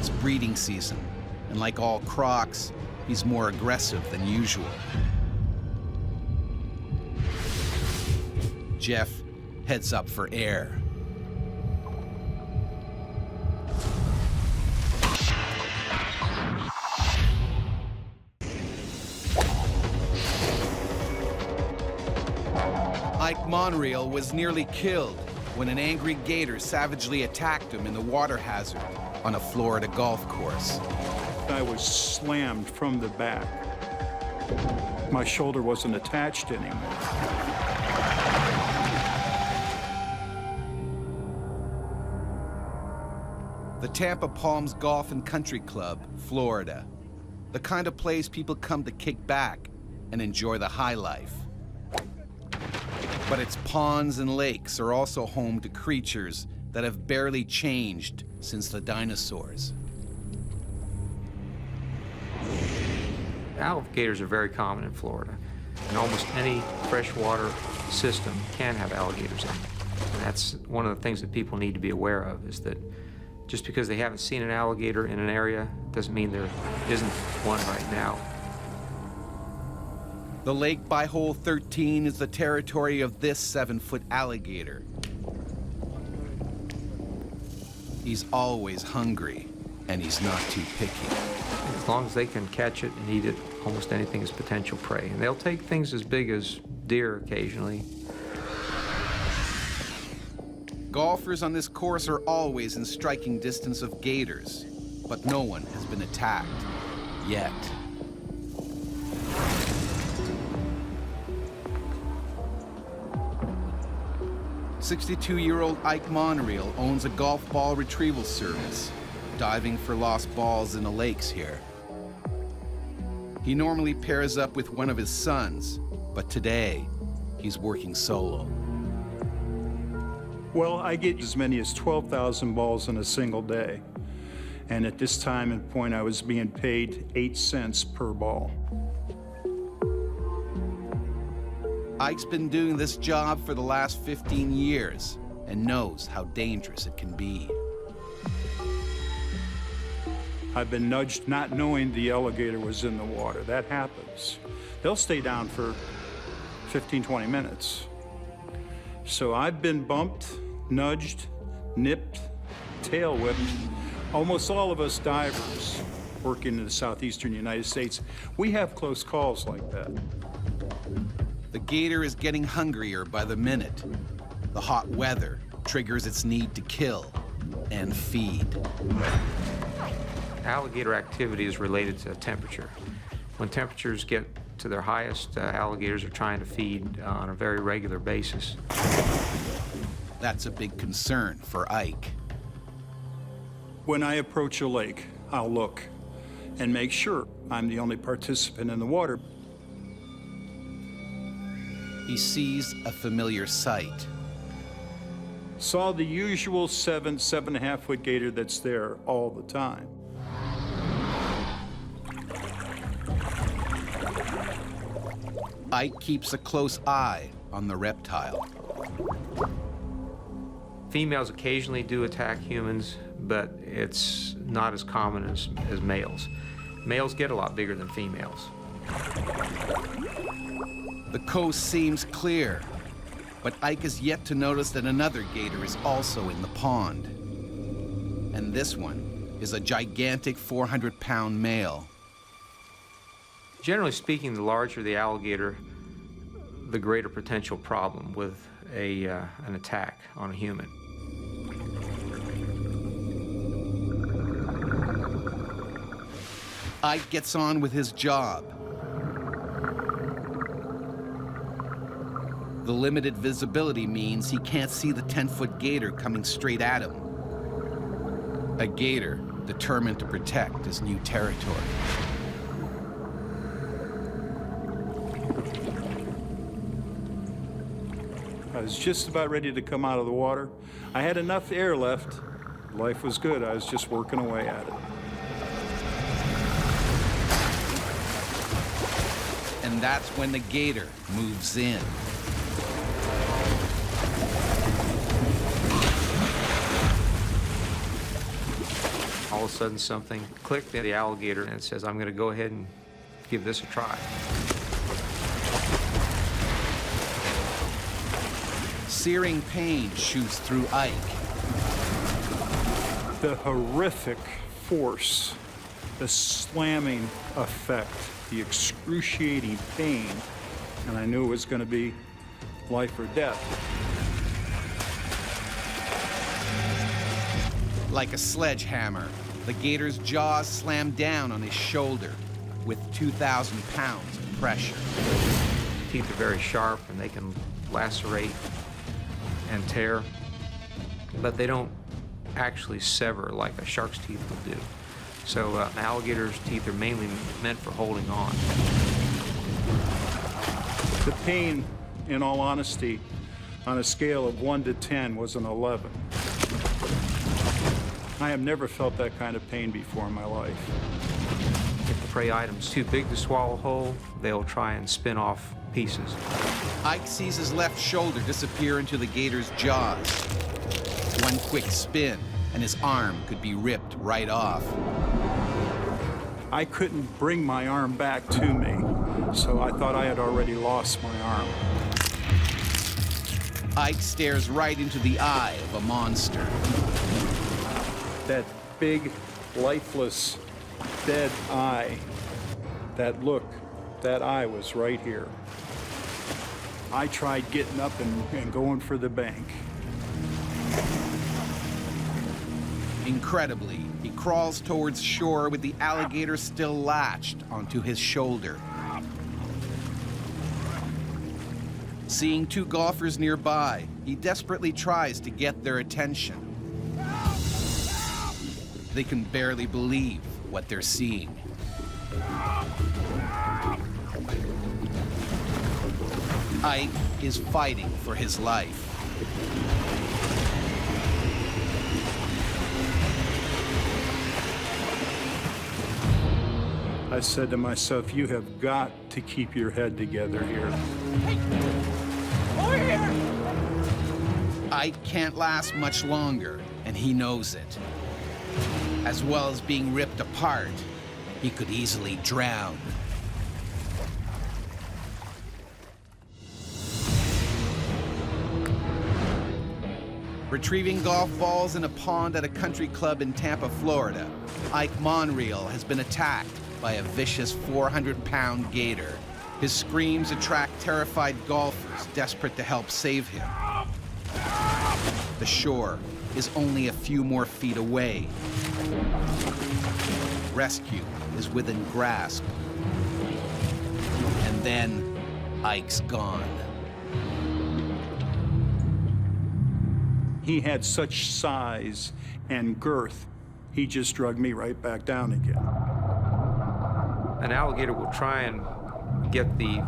It's breeding season, and like all crocs, he's more aggressive than usual. Jeff heads up for air. Ike Monreal was nearly killed when an angry gator savagely attacked him in the water hazard on a Florida golf course. I was slammed from the back. My shoulder wasn't attached anymore. The Tampa Palms Golf and Country Club, Florida. The kind of place people come to kick back and enjoy the high life. But its ponds and lakes are also home to creatures that have barely changed since the dinosaurs. Alligators are very common in Florida, and almost any freshwater system can have alligators in it. And that's one of the things that people need to be aware of, is that just because they haven't seen an alligator in an area doesn't mean there isn't one right now. The lake by hole 13 is the territory of this 7-foot alligator. He's always hungry, and he's not too picky. As long as they can catch it and eat it, almost anything is potential prey. And they'll take things as big as deer occasionally. Golfers on this course are always in striking distance of gators, but no one has been attacked yet. "62-year-old Ike Monreal owns a golf ball retrieval service, diving for lost balls in the lakes here. He normally pairs up with one of his sons, but today he's working solo. Well, I get as many as 12,000 balls in a single day. And at this time and point, I was being paid 8 cents per ball. Ike's been doing this job for the last 15 years and knows how dangerous it can be. I've been nudged not knowing the alligator was in the water. That happens. They'll stay down for 15, 20 minutes. So I've been bumped, nudged, nipped, tail whipped. Almost all of us divers working in the southeastern United States, we have close calls like that. The gator is getting hungrier by the minute. The hot weather triggers its need to kill and feed. Alligator activity is related to temperature. When temperatures get to their highest, alligators are trying to feed on a very regular basis. That's a big concern for Ike. When I approach a lake, I'll look and make sure I'm the only participant in the water. He sees a familiar sight. Saw the usual 7.5 foot gator that's there all the time. Ike keeps a close eye on the reptile. Females occasionally do attack humans, but it's not as common as males. Males get a lot bigger than females. The coast seems clear, but Ike has yet to notice that another gator is also in the pond. And this one is a gigantic 400-pound male. Generally speaking, the larger the alligator, the greater potential problem with an attack on a human. Ike gets on with his job. The limited visibility means he can't see the 10-foot gator coming straight at him. A gator determined to protect his new territory. I was just about ready to come out of the water. I had enough air left. Life was good. I was just working away at it. And that's when the gator moves in. All of a sudden something clicked in the alligator and it says, I'm going to go ahead and give this a try. Searing pain shoots through Ike. The horrific force, the slamming effect, the excruciating pain, and I knew it was going to be life or death. Like a sledgehammer, the gator's jaws slammed down on his shoulder with 2,000 pounds of pressure. Teeth are very sharp and they can lacerate and tear, but they don't actually sever like a shark's teeth will do. So an alligator's teeth are mainly meant for holding on. The pain, in all honesty, on a scale of 1 to 10 was an 11. I have never felt that kind of pain before in my life. If the prey item's too big to swallow whole, they'll try and spin off pieces. Ike sees his left shoulder disappear into the gator's jaws. One quick spin, and his arm could be ripped right off. I couldn't bring my arm back to me, so I thought I had already lost my arm. Ike stares right into the eye of a monster. That big, lifeless, dead eye, that look, that eye was right here. I tried getting up and going for the bank. Incredibly, he crawls towards shore with the alligator still latched onto his shoulder. Seeing two golfers nearby, he desperately tries to get their attention. They can barely believe what they're seeing. Ike is fighting for his life. I said to myself, you have got to keep your head together here. Hey, over here! Ike can't last much longer, and he knows it. As well as being ripped apart, he could easily drown. Retrieving golf balls in a pond at a country club in Tampa, Florida, Ike Monreal has been attacked by a vicious 400-pound gator. His screams attract terrified golfers desperate to help save him. The shore is only a few more feet away. Rescue is within grasp. And then Ike's gone. He had such size and girth, he just dragged me right back down again. An alligator will try and get the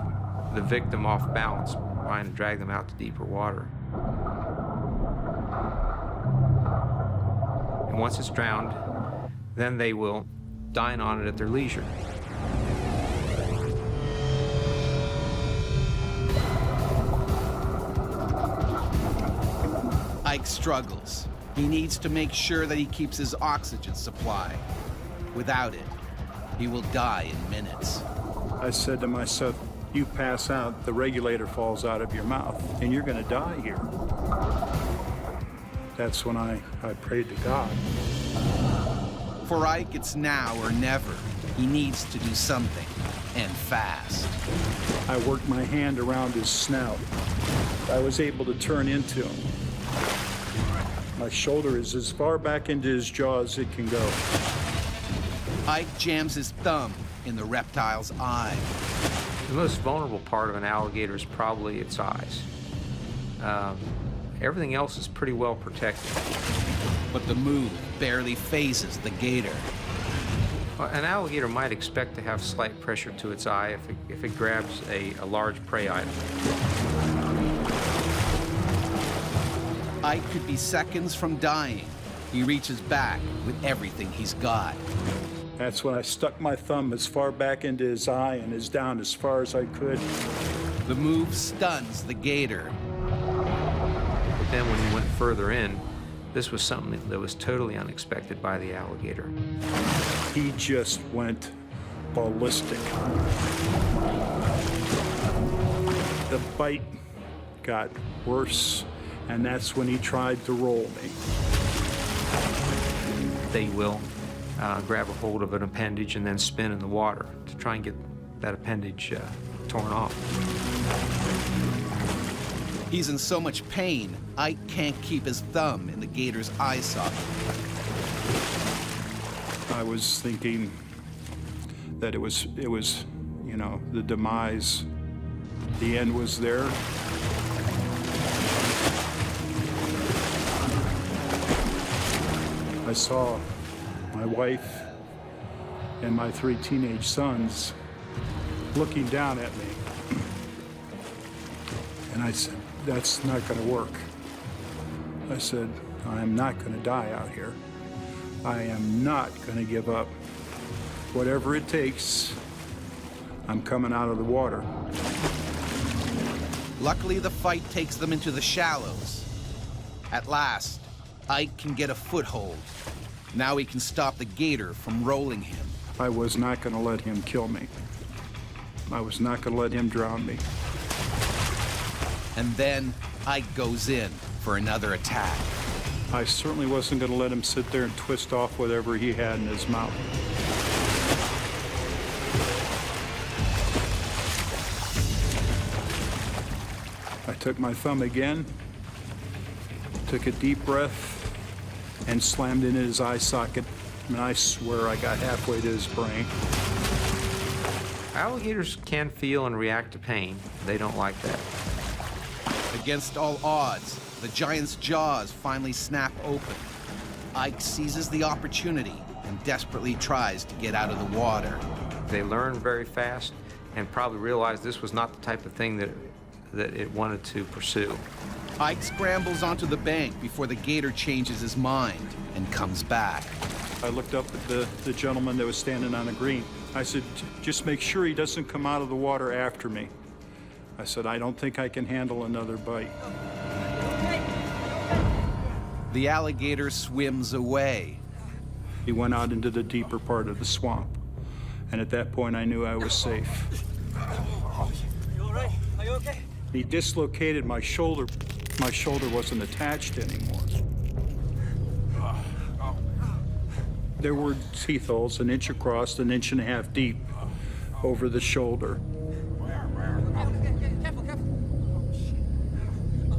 victim off balance, trying to drag them out to deeper water. And once it's drowned, then they will dine on it at their leisure. Ike struggles. He needs to make sure that he keeps his oxygen supply. Without it, he will die in minutes. I said to myself, you pass out, the regulator falls out of your mouth, and you're gonna die here. That's when I prayed to God. For Ike, it's now or never. He needs to do something, and fast. I worked my hand around his snout. I was able to turn into him. My shoulder is as far back into his jaw as it can go. Ike jams his thumb in the reptile's eye. The most vulnerable part of an alligator is probably its eyes. Everything else is pretty well protected. But the move barely phases the gator. An alligator might expect to have slight pressure to its eye if it grabs a large prey item. Ike could be seconds from dying. He reaches back with everything he's got. That's when I stuck my thumb as far back into his eye and as down as far as I could. The move stuns the gator. But then when he went further in, This was something that was totally unexpected by the alligator. He just went ballistic. The bite got worse, and that's when he tried to roll me. They will grab a hold of an appendage and then spin in the water to try and get that appendage torn off. He's in so much pain, Ike can't keep his thumb in the gator's eye socket. I was thinking that it was, you know, the demise. The end was there. I saw my wife and my 3 teenage sons looking down at me. And I said, that's not going to work. I said, I am not going to die out here. I am not going to give up. Whatever it takes, I'm coming out of the water. Luckily, the fight takes them into the shallows. At last, Ike can get a foothold. Now he can stop the gator from rolling him. I was not going to let him kill me. I was not going to let him drown me. And then Ike goes in for another attack. I certainly wasn't going to let him sit there and twist off whatever he had in his mouth. I took my thumb again, took a deep breath, and slammed it in his eye socket. And I swear I got halfway to his brain. Alligators can feel and react to pain. They don't like that. Against all odds, the giant's jaws finally snap open. Ike seizes the opportunity and desperately tries to get out of the water. They learn very fast and probably realized this was not the type of thing that it wanted to pursue. Ike scrambles onto the bank before the gator changes his mind and comes back. I looked up at the gentleman that was standing on the green. I said, just make sure he doesn't come out of the water after me. I said, I don't think I can handle another bite. The alligator swims away. He went out into the deeper part of the swamp. And at that point, I knew I was safe. Are you all right? Are you okay? He dislocated my shoulder. My shoulder wasn't attached anymore. There were teeth holes 1 inch across, 1.5 inches deep over the shoulder. Careful.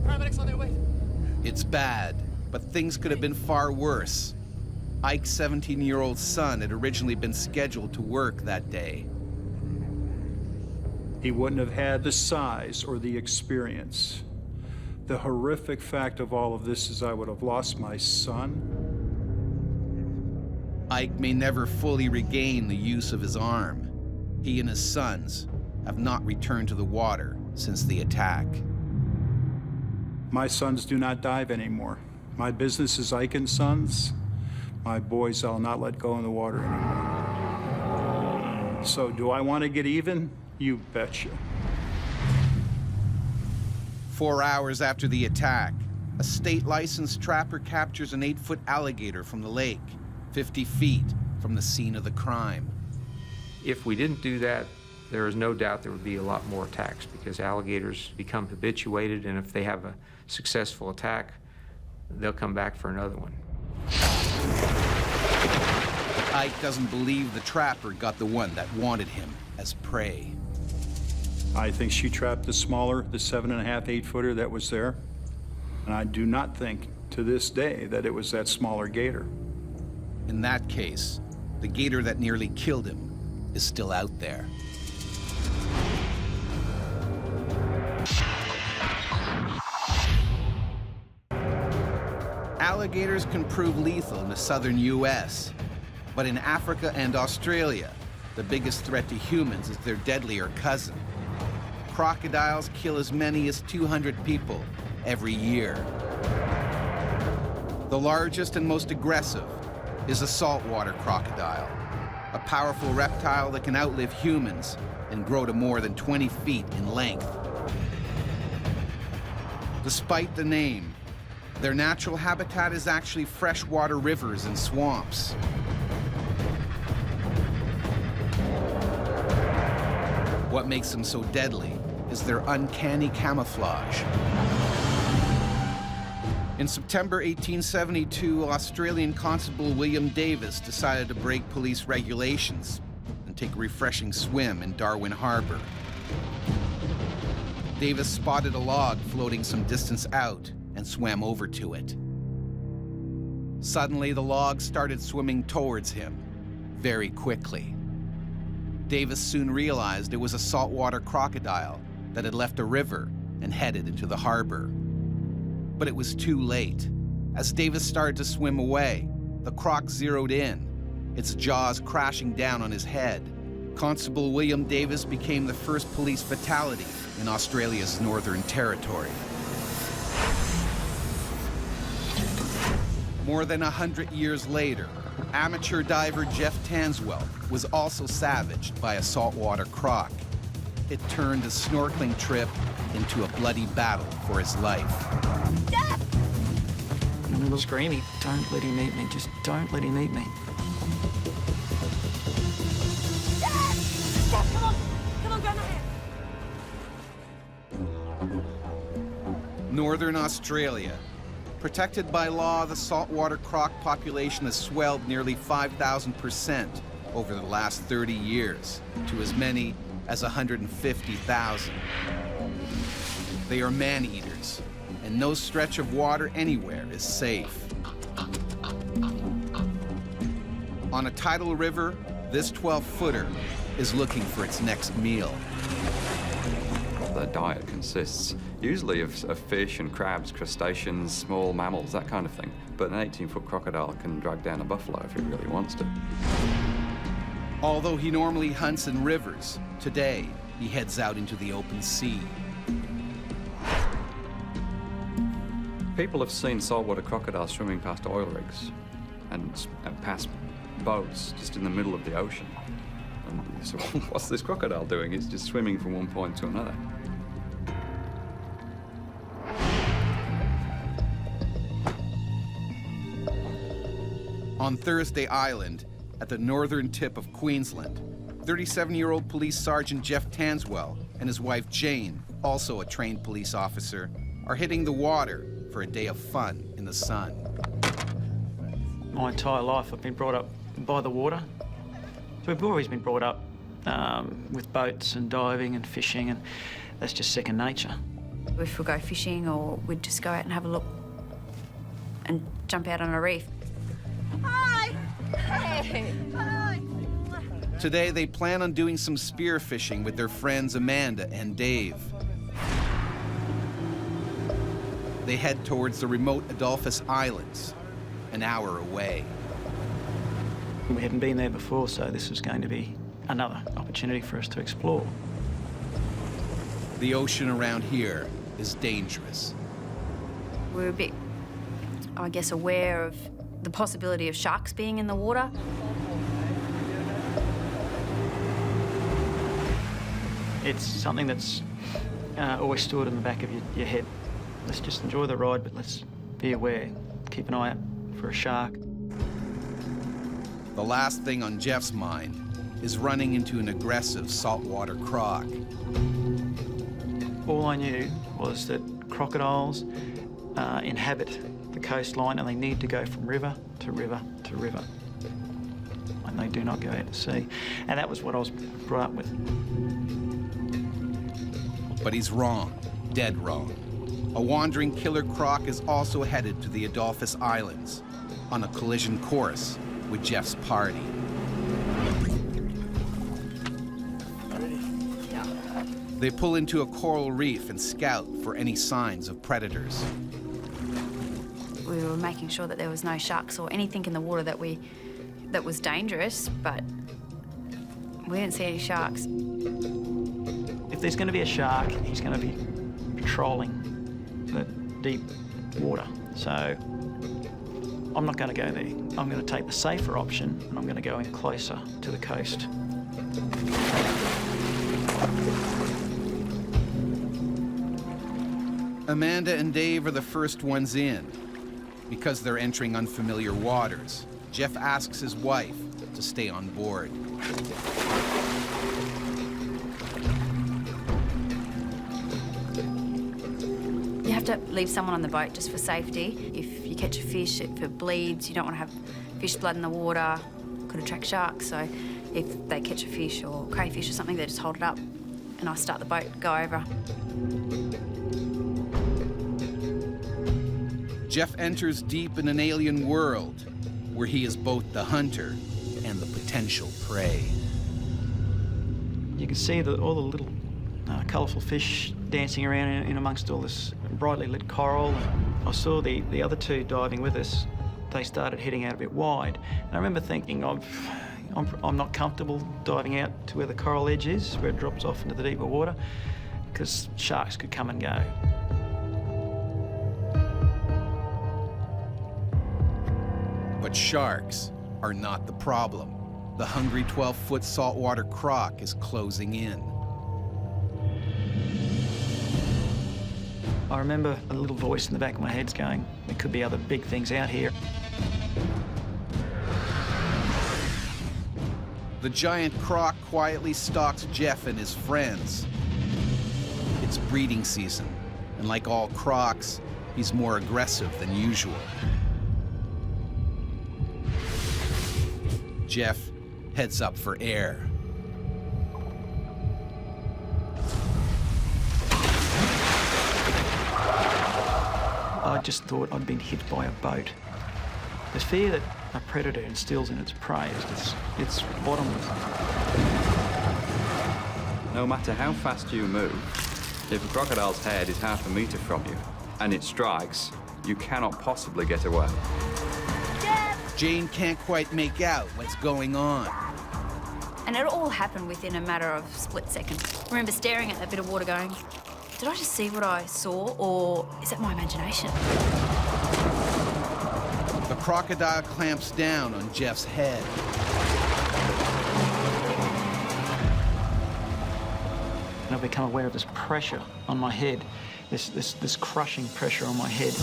Paramedics on their way. It's bad, but things could have been far worse. Ike's 17-year-old son had originally been scheduled to work that day. He wouldn't have had the size or the experience. The horrific fact of all of this is I would have lost my son. Ike may never fully regain the use of his arm. He and his sons have not returned to the water since the attack. My sons do not dive anymore. My business is Ike and Sons. My boys I'll not let go in the water anymore. So do I want to get even? You betcha. 4 hours after the attack, a state-licensed trapper captures an 8-foot alligator from the lake, 50 feet from the scene of the crime. If we didn't do that, there is no doubt there would be a lot more attacks because alligators become habituated, and if they have a successful attack, they'll come back for another one. Ike doesn't believe the trapper got the one that wanted him as prey. I think she trapped the smaller, the 7.5, 8-footer that was there. And I do not think to this day that it was that smaller gator. In that case, the gator that nearly killed him is still out there. Alligators can prove lethal in the southern U.S., but in Africa and Australia, the biggest threat to humans is their deadlier cousin. Crocodiles kill as many as 200 people every year. The largest and most aggressive is a saltwater crocodile, a powerful reptile that can outlive humans and grow to more than 20 feet in length. Despite the name, Their natural habitat is actually freshwater rivers and swamps. What makes them so deadly is their uncanny camouflage. In September 1872, Australian Constable William Davis decided to break police regulations and take a refreshing swim in Darwin Harbor. Davis spotted a log floating some distance out and swam over to it. Suddenly, the log started swimming towards him, very quickly. Davis soon realized it was a saltwater crocodile that had left a river and headed into the harbor. But it was too late. As Davis started to swim away, the croc zeroed in, its jaws crashing down on his head. Constable William Davis became the first police fatality in Australia's Northern Territory. More than 100 years later, amateur diver Jeff Tanswell was also savaged by a saltwater croc. It turned a snorkeling trip into a bloody battle for his life. Dad! And we were screaming, "Don't let him eat me, just don't let him eat me." Dad, come on. Come on, grab my hand. Northern Australia. Protected by law, the saltwater croc population has swelled nearly 5,000% over the last 30 years to as many as 150,000. They are man-eaters, and no stretch of water anywhere is safe. On a tidal river, this 12-footer is looking for its next meal. Their diet consists usually of fish and crabs, crustaceans, small mammals, that kind of thing. But an 18-foot crocodile can drag down a buffalo if it really wants to. Although he normally hunts in rivers, today he heads out into the open sea. People have seen saltwater crocodiles swimming past oil rigs and past boats just in the middle of the ocean. And so what's this crocodile doing? It's just swimming from one point to another. On Thursday Island, at the northern tip of Queensland, 37-year-old police sergeant Jeff Tanswell and his wife Jane, also a trained police officer, are hitting the water for a day of fun in the sun. My entire life I've been brought up by the water. So we've always been brought up with boats and diving and fishing, and that's just second nature. If we go fishing, or we'd just go out and have a look and jump out on a reef. Hi. Hey. Hi. Today they plan on doing some spear fishing with their friends Amanda and Dave. They head towards the remote Adolphus Islands, an hour away. We hadn't been there before, so this was going to be another opportunity for us to explore. The ocean around here is dangerous. We're a bit, I guess, aware of the possibility of sharks being in the water. It's something that's always stored in the back of your head. Let's just enjoy the ride, but let's be aware. Keep an eye out for a shark. The last thing on Jeff's mind is running into an aggressive saltwater croc. All I knew was that crocodiles inhabit the coastline, and they need to go from river to river to river. And they do not go out to sea. And that was what I was brought up with. But he's wrong, dead wrong. A wandering killer croc is also headed to the Adolphus Islands on a collision course with Jeff's party. They pull into a coral reef and scout for any signs of predators. We were making sure that there was no sharks or anything in the water that was dangerous, but we didn't see any sharks. If there's going to be a shark, he's going to be patrolling the deep water. So I'm not going to go there. I'm going to take the safer option, and I'm going to go in closer to the coast. Amanda and Dave are the first ones in, Because they're entering unfamiliar waters, Jeff asks his wife to stay on board. You have to leave someone on the boat just for safety. If you catch a fish, if it bleeds, you don't want to have fish blood in the water. Could attract sharks, so if they catch a fish or crayfish or something, they just hold it up and I start the boat, go over. Jeff enters deep in an alien world where he is both the hunter and the potential prey. You can see all the little colourful fish dancing around in amongst all this brightly lit coral. I saw the other two diving with us. They started heading out a bit wide. And I remember thinking, I'm not comfortable diving out to where the coral edge is, where it drops off into the deeper water, because sharks could come and go. But sharks are not the problem. The hungry 12-foot saltwater croc is closing in. I remember a little voice in the back of my head's going, there could be other big things out here. The giant croc quietly stalks Jeff and his friends. It's breeding season, and like all crocs, he's more aggressive than usual. Jeff heads up for air. I just thought I'd been hit by a boat. The fear that a predator instills in its prey is it's bottomless. No matter how fast you move, if a crocodile's head is half a metre from you and it strikes, you cannot possibly get away. Jane can't quite make out what's going on. And it all happened within a matter of a split second. I remember staring at that bit of water going, did I just see what I saw, or is it my imagination? The crocodile clamps down on Jeff's head. And I've become aware of this pressure on my head, this crushing pressure on my head.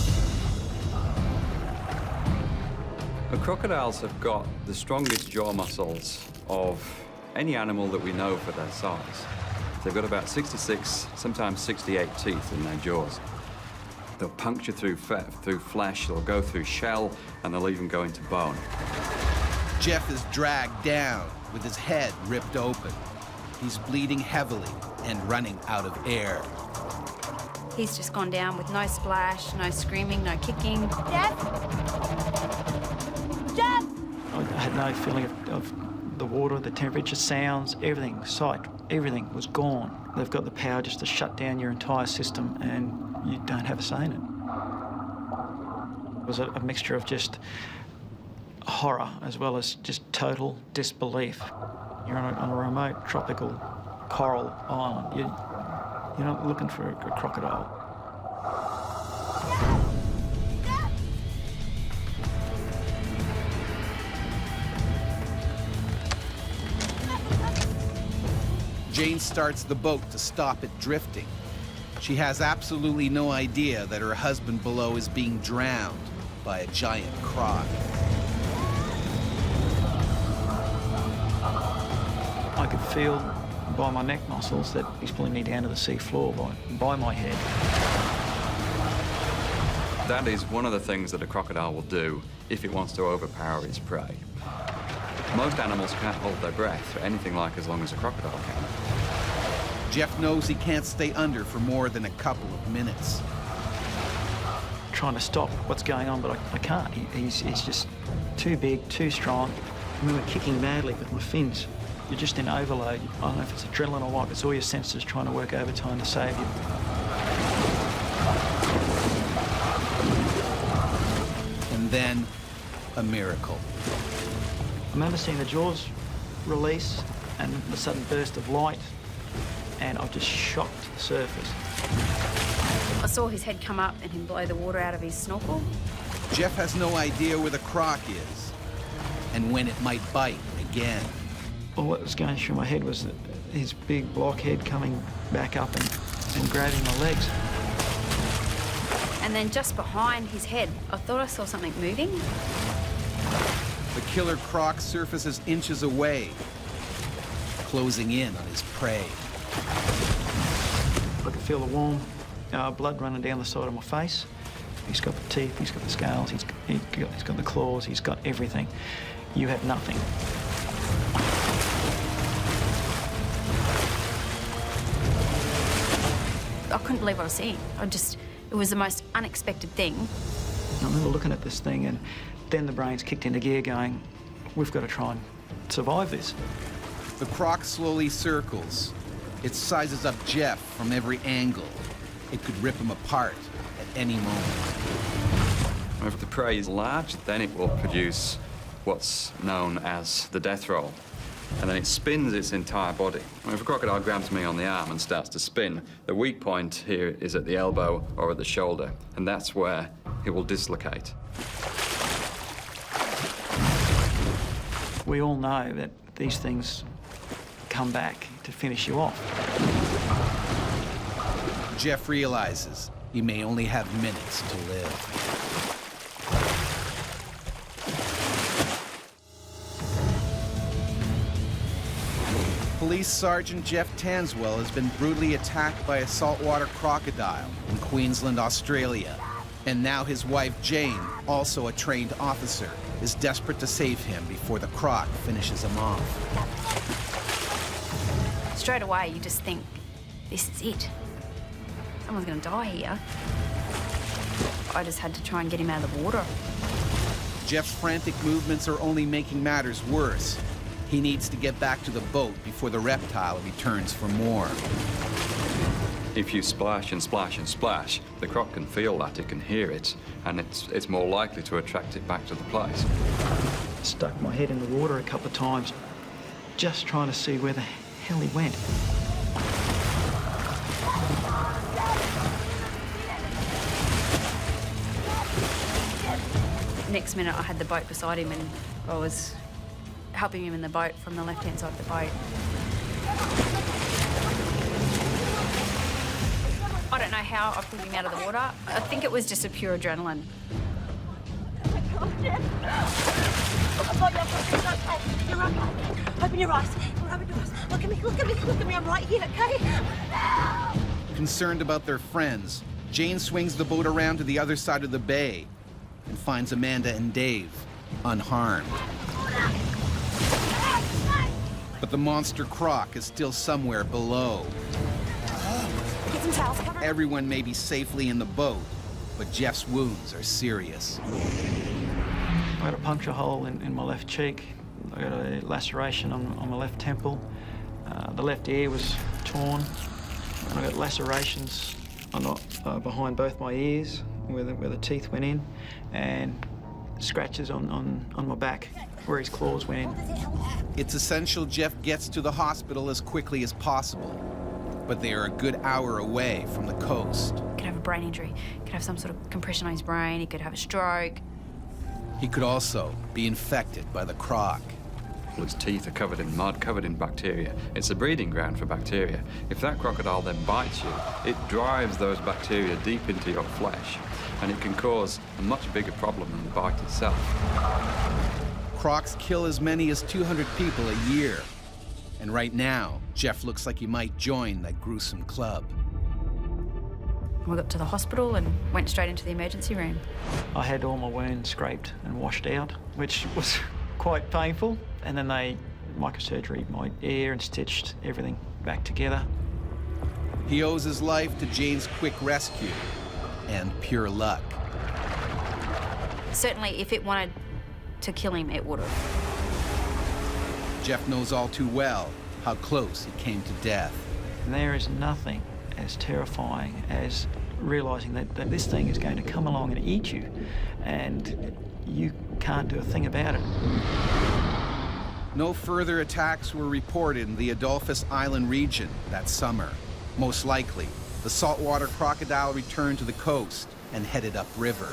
The crocodiles have got the strongest jaw muscles of any animal that we know for their size. They've got about 66, sometimes 68 teeth in their jaws. They'll puncture through flesh, they'll go through shell, and they'll even go into bone. Jeff is dragged down with his head ripped open. He's bleeding heavily and running out of air. He's just gone down with no splash, no screaming, no kicking. Jeff? Jeff! I had no feeling of the water, the temperature, sounds, everything, sight, everything was gone. They've got the power just to shut down your entire system and you don't have a say in it. It was a mixture of just horror as well as just total disbelief. You're on a remote tropical coral island. You're not looking for a crocodile. Jane starts the boat to stop it drifting. She has absolutely no idea that her husband below is being drowned by a giant croc. I could feel by my neck muscles that he's pulling me down to the sea floor by my head. That is one of the things that a crocodile will do if it wants to overpower its prey. Most animals can't hold their breath for anything like as long as a crocodile can. Jeff knows he can't stay under for more than a couple of minutes. Trying to stop what's going on, but I can't. He's just too big, too strong. I remember kicking madly with my fins. You're just in overload. I don't know if it's adrenaline or what, but it's all your senses trying to work overtime to save you. And then, a miracle. I remember seeing the jaws release and the sudden burst of light, and I just shot to the surface. I saw his head come up and him blow the water out of his snorkel. Jeff has no idea where the croc is and when it might bite again. All that was going through my head was his big block head coming back up and grabbing my legs. And then just behind his head, I thought I saw something moving. The killer croc surfaces inches away, closing in on his prey. I could feel the warm blood running down the side of my face. He's got the teeth, he's got the scales, he's got the claws, he's got everything. You have nothing. I couldn't believe what I was seeing. It was the most unexpected thing. I remember looking at this thing, and then the brains kicked into gear going, we've got to try and survive this. The croc slowly circles. It sizes up Jeff from every angle. It could rip him apart at any moment. If the prey is large, then it will produce what's known as the death roll. And then it spins its entire body. If a crocodile grabs me on the arm and starts to spin, the weak point here is at the elbow or at the shoulder, and that's where it will dislocate. We all know that these things come back to finish you off. Jeff realizes he may only have minutes to live. Police Sergeant Jeff Tanswell has been brutally attacked by a saltwater crocodile in Queensland, Australia. And now his wife, Jane, also a trained officer, is desperate to save him before the croc finishes him off. Straight away, you just think, this is it. Someone's going to die here. I just had to try and get him out of the water. Jeff's frantic movements are only making matters worse. He needs to get back to the boat before the reptile returns for more. If you splash and splash and splash, the croc can feel that, it can hear it, and it's more likely to attract it back to the place. Stuck my head in the water a couple of times, just trying to see where the hell he went. Next minute, I had the boat beside him and I was helping him in the boat from the left-hand side of the boat. I don't know how I pulled him out of the water. I think it was just a pure adrenaline. Oh, God, you're okay. Open your eyes. Open your eyes. Look at me, look at me, look at me. I'm right here, okay? Concerned about their friends, Jane swings the boat around to the other side of the bay and finds Amanda and Dave unharmed. But the monster croc is still somewhere below. Get some towels, cover. Everyone may be safely in the boat, but Jeff's wounds are serious. I got a puncture hole in my left cheek. I got a laceration on my left temple. The left ear was torn. And I got lacerations behind both my ears where the teeth went in, and scratches on my back where his claws went in. It's essential Jeff gets to the hospital as quickly as possible, but they are a good hour away from the coast. He could have a brain injury. He could have some sort of compression on his brain. He could have a stroke. He could also be infected by the croc. Its teeth are covered in mud, covered in bacteria. It's a breeding ground for bacteria. If that crocodile then bites you, it drives those bacteria deep into your flesh, and it can cause a much bigger problem than the bite itself. Crocs kill as many as 200 people a year. And right now, Jeff looks like he might join that gruesome club. We got to the hospital and went straight into the emergency room. I had all my wounds scraped and washed out, which was quite painful. And then they microsurgery my ear and stitched everything back together. He owes his life to Jane's quick rescue and pure luck. Certainly, if it wanted to kill him, it would have. Jeff knows all too well how close he came to death. And there is nothing as terrifying as realising that this thing is going to come along and eat you, and you can't do a thing about it. No further attacks were reported in the Adolphus Island region that summer. Most likely, the saltwater crocodile returned to the coast and headed upriver.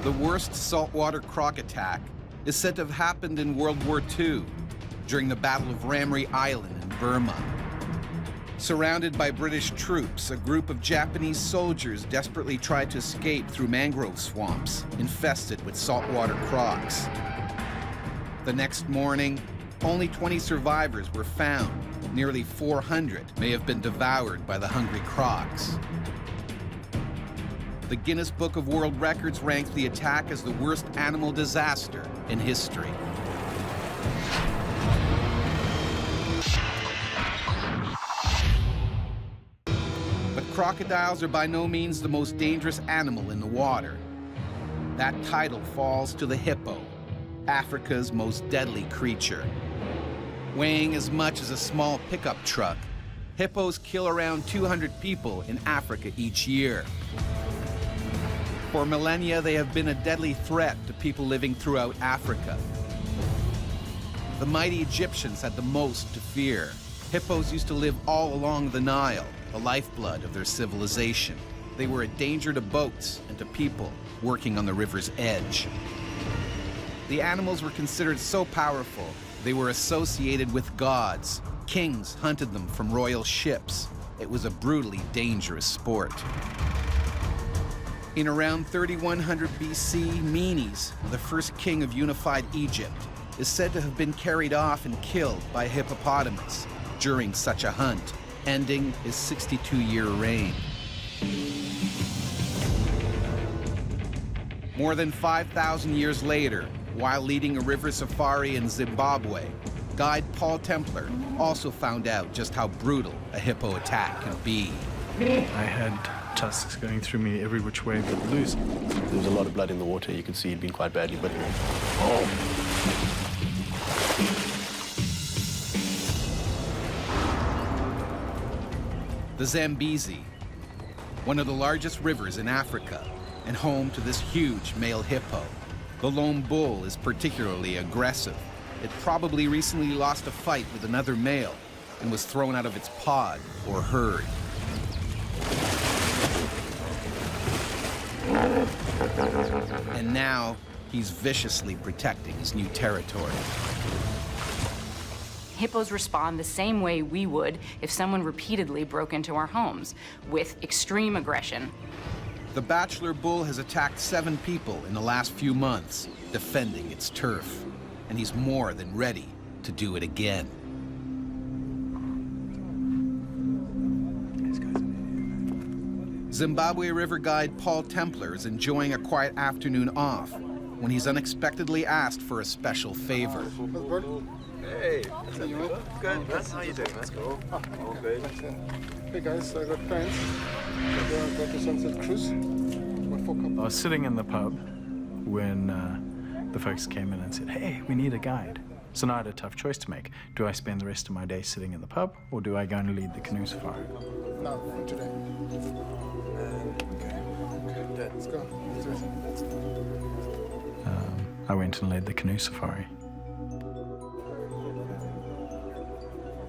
The worst saltwater croc attack is said to have happened in World War II during the Battle of Ramree Island in Burma. Surrounded by British troops, a group of Japanese soldiers desperately tried to escape through mangrove swamps infested with saltwater crocs. The next morning, only 20 survivors were found. Nearly 400 may have been devoured by the hungry crocs. The Guinness Book of World Records ranks the attack as the worst animal disaster in history. But crocodiles are by no means the most dangerous animal in the water. That title falls to the hippo, Africa's most deadly creature. Weighing as much as a small pickup truck, hippos kill around 200 people in Africa each year. For millennia, they have been a deadly threat to people living throughout Africa. The mighty Egyptians had the most to fear. Hippos used to live all along the Nile, the lifeblood of their civilization. They were a danger to boats and to people working on the river's edge. The animals were considered so powerful, they were associated with gods. Kings hunted them from royal ships. It was a brutally dangerous sport. In around 3100 BC, Menes, the first king of unified Egypt, is said to have been carried off and killed by a hippopotamus during such a hunt, ending his 62-year reign. More than 5,000 years later, while leading a river safari in Zimbabwe, guide Paul Templar also found out just how brutal a hippo attack can be. I had tusks going through me every which way but loose. There was a lot of blood in the water. You could see he'd been quite badly bitten. The Zambezi, one of the largest rivers in Africa, and home to this huge male hippo. The lone bull is particularly aggressive. It probably recently lost a fight with another male and was thrown out of its pod or herd. And now he's viciously protecting his new territory. Hippos respond the same way we would if someone repeatedly broke into our homes, with extreme aggression. The bachelor bull has attacked 7 people in the last few months, defending its turf. And he's more than ready to do it again. Zimbabwe river guide Paul Templar is enjoying a quiet afternoon off when he's unexpectedly asked for a special favor. Hey, good. That's how you doing, man. Cool. All good. Hey guys, I got plans. Go to Sunset Cruise. I was sitting in the pub when the folks came in and said, hey, we need a guide. So now I had a tough choice to make. Do I spend the rest of my day sitting in the pub, or do I go and lead the canoe safari? No, today. Okay, let's go. I went and led the canoe safari.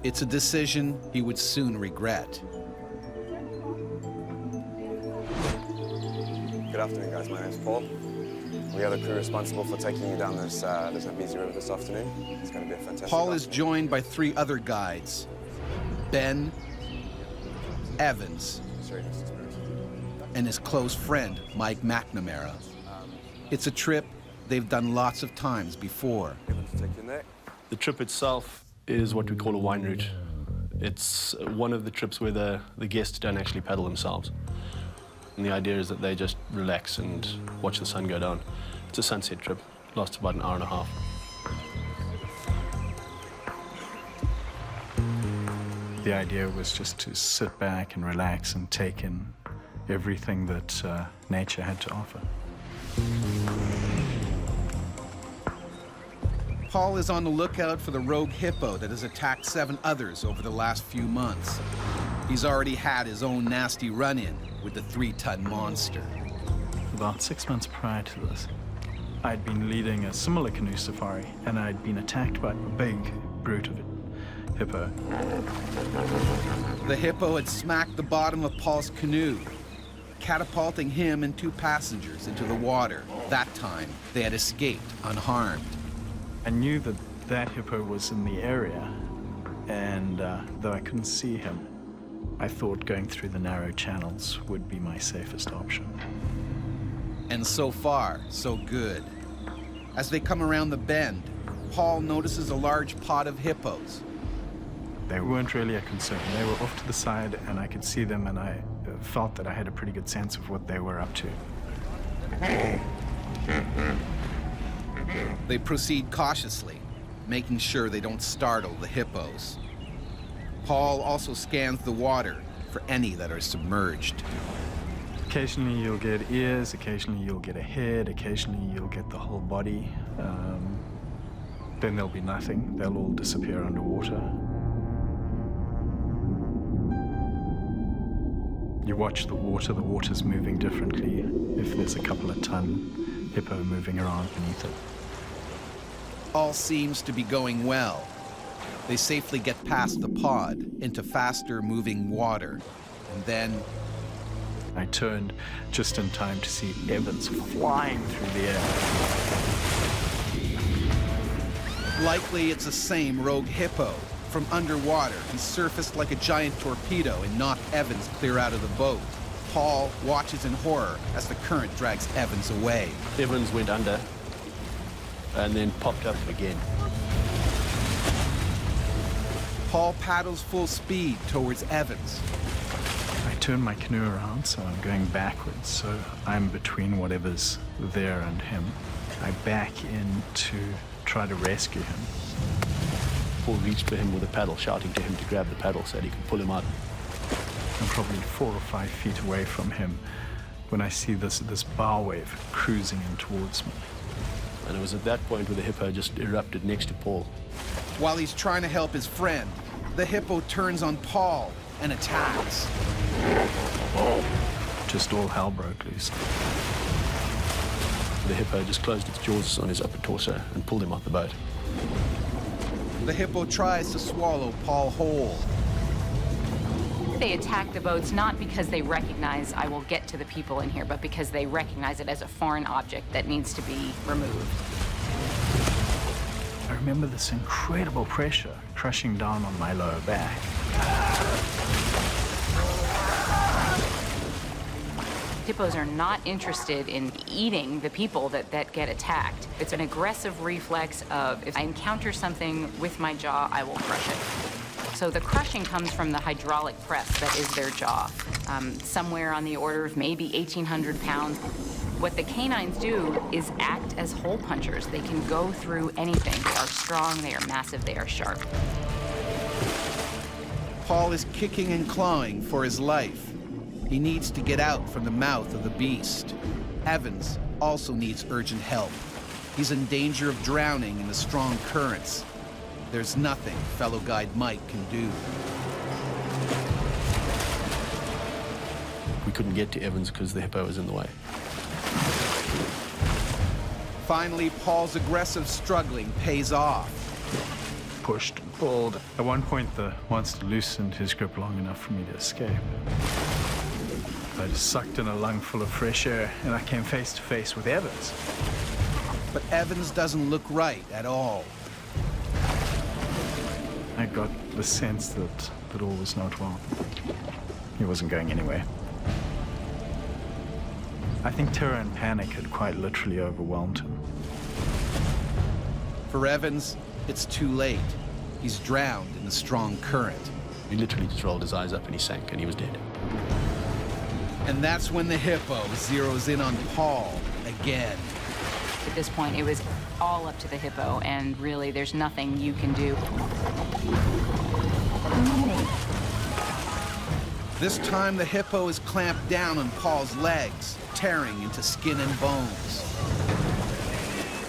It's a decision he would soon regret. Good afternoon, guys. My name's Paul. We are the crew responsible for taking you down this Zambezi River this afternoon. It's going to be a fantastic Paul is afternoon. joined by 3 other guides, Ben, Evans, and his close friend, Mike McNamara. It's a trip they've done lots of times before. The trip itself is what we call a wine route. It's one of the trips where the guests don't actually paddle themselves. And the idea is that they just relax and watch the sun go down. It's a sunset trip. It lasts about an hour and a half. The idea was just to sit back and relax and take in everything that nature had to offer. Paul is on the lookout for the rogue hippo that has attacked 7 others over the last few months. He's already had his own nasty run-in with the 3-ton monster. About 6 months prior to this, I'd been leading a similar canoe safari, and I'd been attacked by a big brute of a hippo. The hippo had smacked the bottom of Paul's canoe, catapulting him and 2 passengers into the water. That time, they had escaped unharmed. I knew that that hippo was in the area, and though I couldn't see him, I thought going through the narrow channels would be my safest option. And so far, so good. As they come around the bend, Paul notices a large pod of hippos. They weren't really a concern. They were off to the side, and I could see them, and I felt that I had a pretty good sense of what they were up to. They proceed cautiously, making sure they don't startle the hippos. Paul also scans the water for any that are submerged. Occasionally you'll get ears, occasionally you'll get a head, occasionally you'll get the whole body. Then there'll be nothing. They'll all disappear underwater. You watch the water's moving differently if there's a couple of ton hippo moving around beneath it. All seems to be going well. They safely get past the pod into faster moving water, and then I turned just in time to see Evans flying through the air. likely it's the same rogue hippo. From underwater, he surfaced like a giant torpedo and knocked Evans clear out of the boat. Paul watches in horror as the current drags Evans away. Evans went under and then popped up again. Paul paddles full speed towards Evans. I turn my canoe around, so I'm going backwards, so I'm between whatever's there and him. I back in to try to rescue him. Paul reached for him with a paddle, shouting to him to grab the paddle so that he could pull him out. I'm probably 4 or 5 feet away from him when I see this bow wave cruising in towards me. And it was at that point where the hippo just erupted next to Paul. While he's trying to help his friend, the hippo turns on Paul and attacks. Just all hell broke loose. The hippo just closed its jaws on his upper torso and pulled him off the boat. The hippo tries to swallow Paul whole. They attack the boats not because they recognize I will get to the people in here, but because they recognize it as a foreign object that needs to be removed. I remember this incredible pressure crushing down on my lower back. Hippos are not interested in eating the people that get attacked. It's an aggressive reflex of, if I encounter something with my jaw, I will crush it. So the crushing comes from the hydraulic press that is their jaw, somewhere on the order of maybe 1,800 pounds. What the canines do is act as hole punchers. They can go through anything. They are strong, they are massive, they are sharp. Paul is kicking and clawing for his life. He needs to get out from the mouth of the beast. Evans also needs urgent help. He's in danger of drowning in the strong currents. There's nothing fellow guide Mike can do. We couldn't get to Evans because the hippo was in the way. Finally, Paul's aggressive struggling pays off. Pushed and pulled. At one point, the monster loosened his grip long enough for me to escape. I just sucked in a lungful of fresh air, and I came face to face with Evans. But Evans doesn't look right at all. I got the sense that all was not well. He wasn't going anywhere. I think terror and panic had quite literally overwhelmed him. For Evans, it's too late. He's drowned in the strong current. He literally just rolled his eyes up and he sank and he was dead. And that's when the hippo zeroes in on Paul again. At this point, it was all up to the hippo, and really, there's nothing you can do. This time, the hippo is clamped down on Paul's legs, tearing into skin and bones.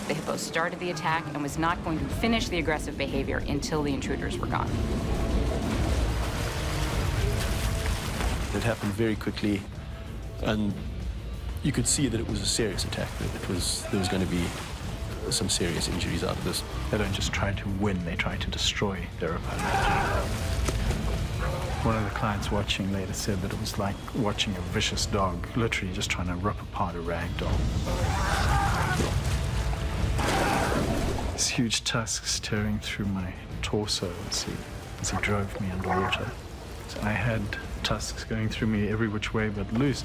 The hippo started the attack and was not going to finish the aggressive behavior until the intruders were gone. It happened very quickly, and you could see that it was a serious attack. That there was going to be some serious injuries out of this. They don't just try to win, they try to destroy their opponent. One of the clients watching later said that it was like watching a vicious dog, literally just trying to rip apart a rag doll. These huge tusks tearing through my torso as he drove me underwater. So I had tusks going through me every which way but loose.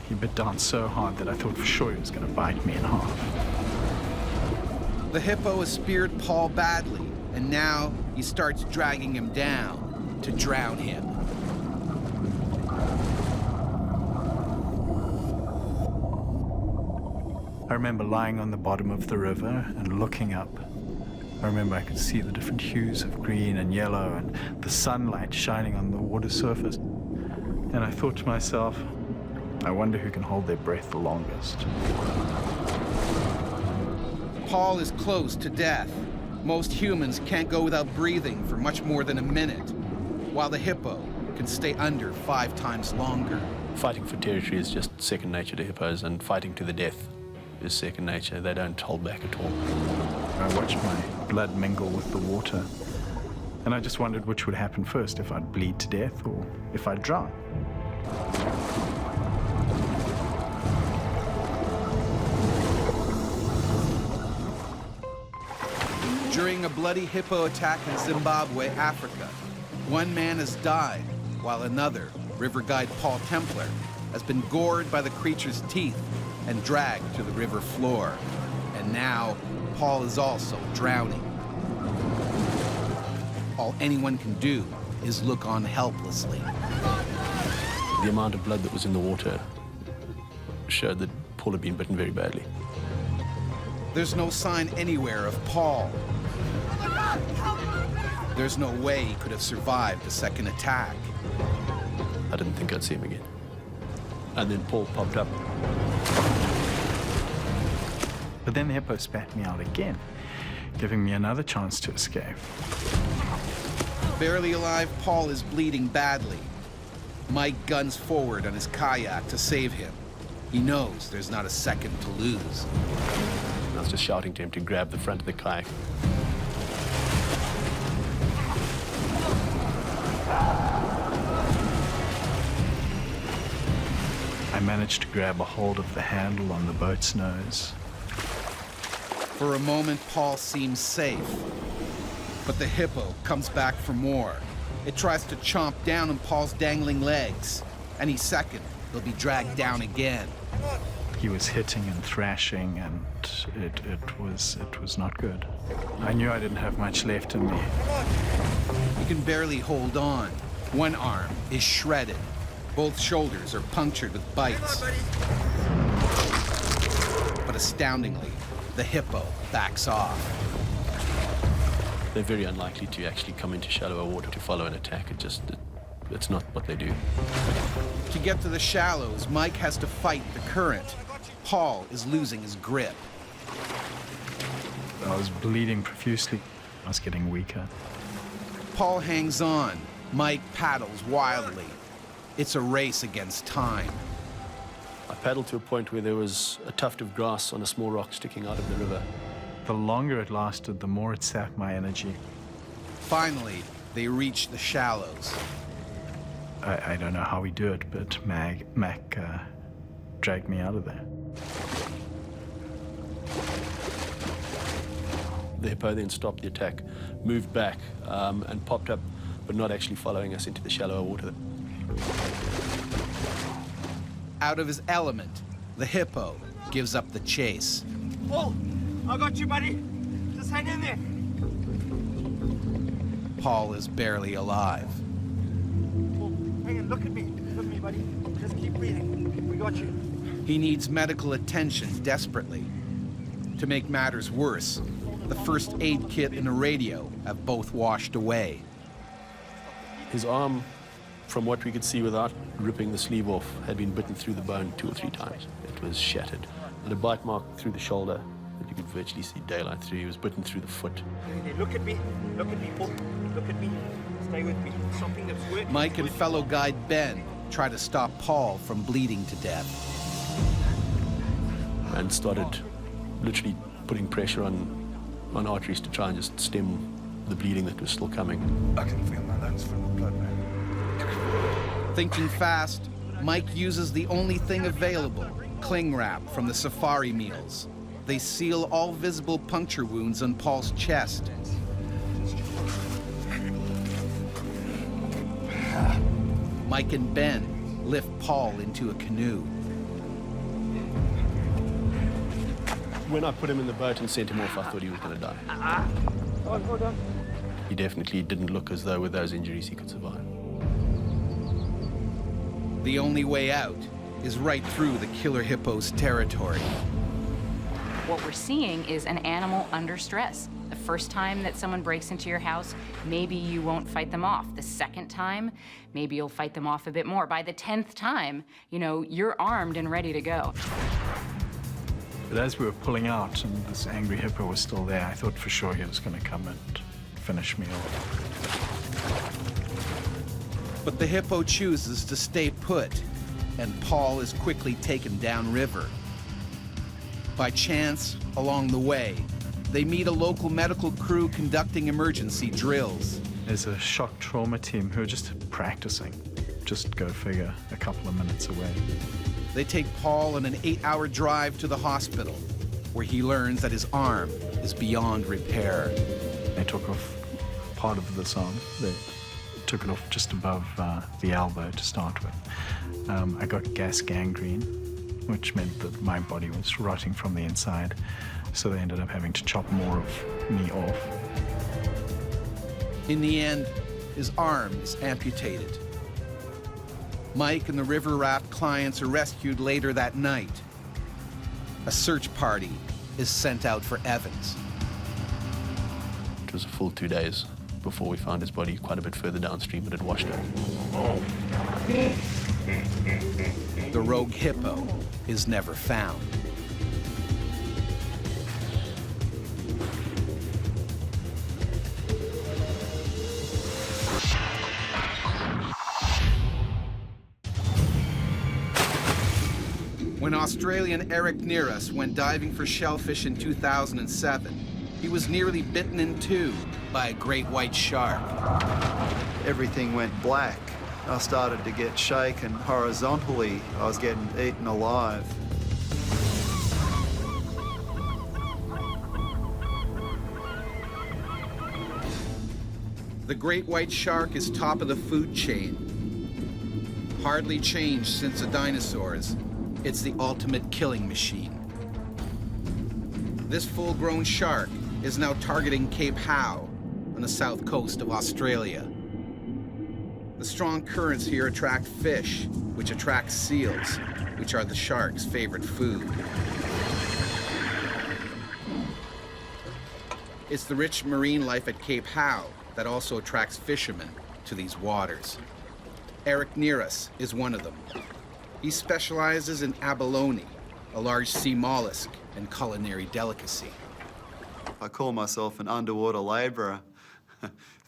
He bit down so hard that I thought for sure he was going to bite me in half. The hippo has speared Paul badly, and now he starts dragging him down to drown him. I remember lying on the bottom of the river and looking up. I remember I could see the different hues of green and yellow and the sunlight shining on the water surface. And I thought to myself, I wonder who can hold their breath the longest. Paul is close to death. Most humans can't go without breathing for much more than a minute, while the hippo can stay under 5 times longer. Fighting for territory is just second nature to hippos, and fighting to the death is second nature. They don't hold back at all. I watched my blood mingle with the water, and I just wondered which would happen first, if I'd bleed to death or if I'd drown. During a bloody hippo attack in Zimbabwe, Africa, one man has died, while another, river guide Paul Templar, has been gored by the creature's teeth and dragged to the river floor. And now, Paul is also drowning. All anyone can do is look on helplessly. The amount of blood that was in the water showed that Paul had been bitten very badly. There's no sign anywhere of Paul. There's no way he could have survived the second attack. I didn't think I'd see him again. And then Paul popped up. But then the hippo spat me out again, giving me another chance to escape. Barely alive, Paul is bleeding badly. Mike guns forward on his kayak to save him. He knows there's not a second to lose. I was just shouting to him to grab the front of the kayak. I managed to grab a hold of the handle on the boat's nose. For a moment, Paul seems safe. But the hippo comes back for more. It tries to chomp down on Paul's dangling legs. Any second, he'll be dragged down again. He was hitting and thrashing, and it was not good. I knew I didn't have much left in me. He can barely hold on. One arm is shredded. Both shoulders are punctured with bites. But astoundingly, the hippo backs off. They're very unlikely to actually come into shallower water to follow an attack. It's not what they do. To get to the shallows, Mike has to fight the current. Paul is losing his grip. I was bleeding profusely. I was getting weaker. Paul hangs on. Mike paddles wildly. It's a race against time. I paddled to a point where there was a tuft of grass on a small rock sticking out of the river. The longer it lasted, the more it sapped my energy. Finally, they reach the shallows. I don't know how we do it, but Mac dragged me out of there. The hippo then stopped the attack, moved back, and popped up, but not actually following us into the shallower water. Out of his element, the hippo gives up the chase. Paul, I got you, buddy. Just hang in there. Paul is barely alive. Paul, hang on, look at me. Look at me, buddy. Just keep breathing. We got you. He needs medical attention desperately. To make matters worse, the first aid kit and a radio have both washed away. His arm, from what we could see without ripping the sleeve off, had been bitten through the bone 2 or 3 times. It was shattered. And a bite mark through the shoulder that you could virtually see daylight through. He was bitten through the foot. Look at me. Look at me, Paul. Look at me. Stay with me. Something that's working. Mike and fellow guide Ben try to stop Paul from bleeding to death. And started literally putting pressure on arteries to try and just stem the bleeding that was still coming. I can feel my lungs full of blood, man. Thinking fast, Mike uses the only thing available, cling wrap from the safari meals. They seal all visible puncture wounds on Paul's chest. Mike and Ben lift Paul into a canoe. When I put him in the boat and sent him off, I thought he was going to die. Hold on. He definitely didn't look as though with those injuries he could survive. The only way out is right through the killer hippo's territory. What we're seeing is an animal under stress. The first time that someone breaks into your house, maybe you won't fight them off. The second time, maybe you'll fight them off a bit more. By the 10th time, you know, you're armed and ready to go. But as we were pulling out and this angry hippo was still there, I thought for sure he was going to come and finish me off. But the hippo chooses to stay put, and Paul is quickly taken downriver. By chance, along the way, they meet a local medical crew conducting emergency drills. There's a shock trauma team who are just practicing. Just go figure, a couple of minutes away. They take Paul on an 8-hour drive to the hospital, where he learns that his arm is beyond repair. They took off part of this arm. They took it off just above the elbow to start with. I got gas gangrene, which meant that my body was rotting from the inside. So they ended up having to chop more of me off. In the end, his arm is amputated. Mike and the river raft clients are rescued later that night. A search party is sent out for Evans. It was a full 2 days before we found his body quite a bit further downstream. It had washed out. The rogue hippo is never found. When Australian Eric Nearus went diving for shellfish in 2007, he was nearly bitten in two by a great white shark. Everything went black. I started to get shaken horizontally. I was getting eaten alive. The great white shark is top of the food chain. Hardly changed since the dinosaurs, it's the ultimate killing machine. This full-grown shark is now targeting Cape Howe on the south coast of Australia. The strong currents here attract fish, which attracts seals, which are the shark's favorite food. It's the rich marine life at Cape Howe that also attracts fishermen to these waters. Eric Nearus is one of them. He specializes in abalone, a large sea mollusk and culinary delicacy. I call myself an underwater labourer.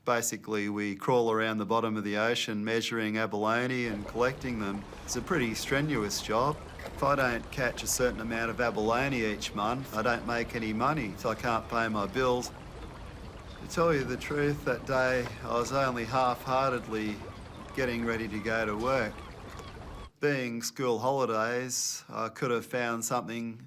Basically, we crawl around the bottom of the ocean measuring abalone and collecting them. It's a pretty strenuous job. If I don't catch a certain amount of abalone each month, I don't make any money, so I can't pay my bills. To tell you the truth, that day I was only half-heartedly getting ready to go to work. Being school holidays, I could have found something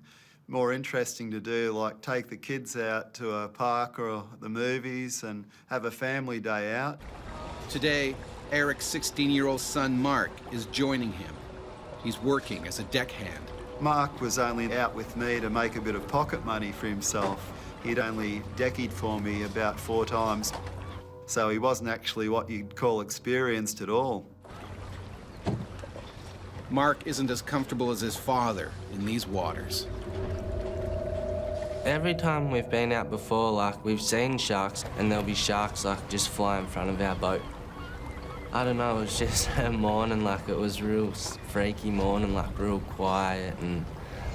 more interesting to do, like take the kids out to a park or the movies and have a family day out. Today, Eric's 16-year-old son, Mark, is joining him. He's working as a deckhand. Mark was only out with me to make a bit of pocket money for himself. He'd only deckied for me about 4 times, so he wasn't actually what you'd call experienced at all. Mark isn't as comfortable as his father in these waters. Every time we've been out before, like, we've seen sharks, and there'll be sharks, like, just fly in front of our boat. I don't know, it was just a morning, like, it was real freaky morning, like, real quiet and,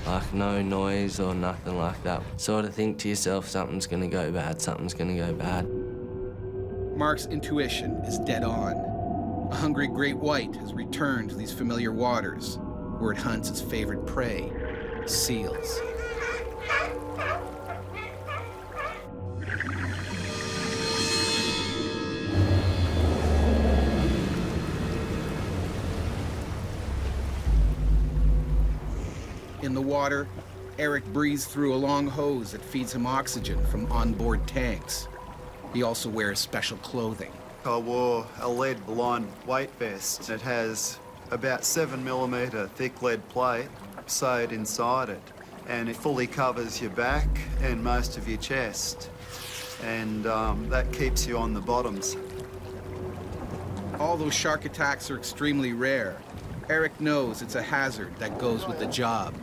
like, no noise or nothing like that. Sort of think to yourself, something's gonna go bad, something's gonna go bad. Mark's intuition is dead on. A hungry great white has returned to these familiar waters, where it hunts its favorite prey, seals. In the water, Eric breathes through a long hose that feeds him oxygen from onboard tanks. He also wears special clothing. I wore a lead-lined weight vest. It has about 7mm thick lead plate sewed inside it, and it fully covers your back and most of your chest, and that keeps you on the bottoms. Although shark attacks are extremely rare, Eric knows it's a hazard that goes with the job.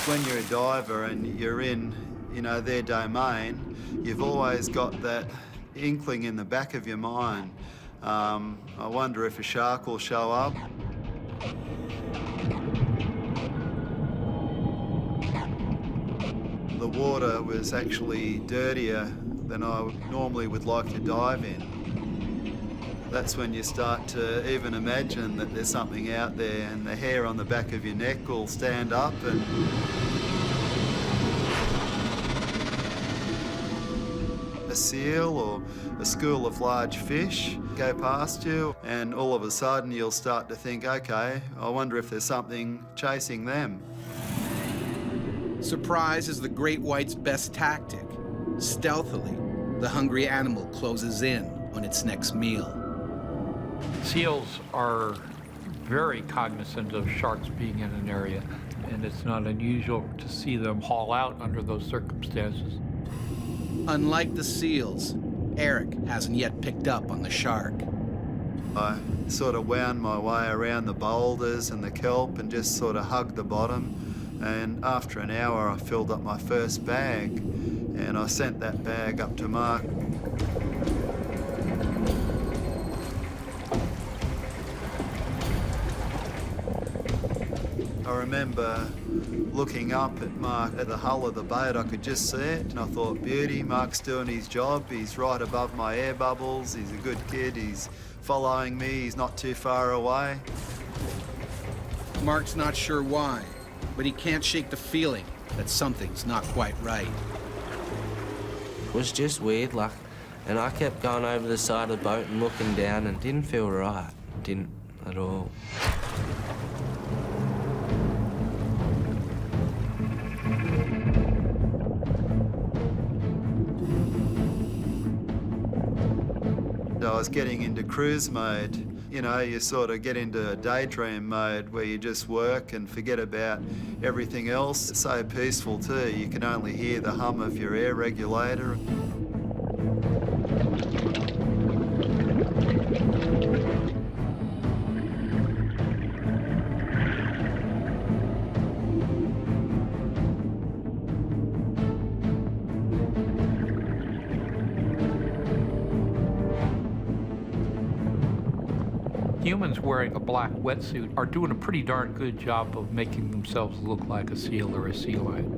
When you're a diver and you're in, their domain, you've always got that inkling in the back of your mind. I wonder if a shark will show up. The water was actually dirtier than I normally would like to dive in. That's when you start to even imagine that there's something out there, and the hair on the back of your neck will stand up, and a seal or a school of large fish go past you, and all of a sudden you'll start to think, okay, I wonder if there's something chasing them. Surprise is the great white's best tactic. Stealthily, the hungry animal closes in on its next meal. Seals are very cognizant of sharks being in an area, and it's not unusual to see them haul out under those circumstances. Unlike the seals, Eric hasn't yet picked up on the shark. I sort of wound my way around the boulders and the kelp and just sort of hugged the bottom, and after an hour I filled up my first bag, and I sent that bag up to Mark. I remember looking up at Mark at the hull of the boat. I could just see it, and I thought, beauty, Mark's doing his job. He's right above my air bubbles. He's a good kid. He's following me. He's not too far away. Mark's not sure why, but he can't shake the feeling that something's not quite right. It was just weird, like, and I kept going over the side of the boat and looking down, and didn't feel right. Didn't at all. I was getting into cruise mode. You sort of get into daydream mode where you just work and forget about everything else. It's so peaceful too. You can only hear the hum of your air regulator. Humans wearing a black wetsuit are doing a pretty darn good job of making themselves look like a seal or a sea lion.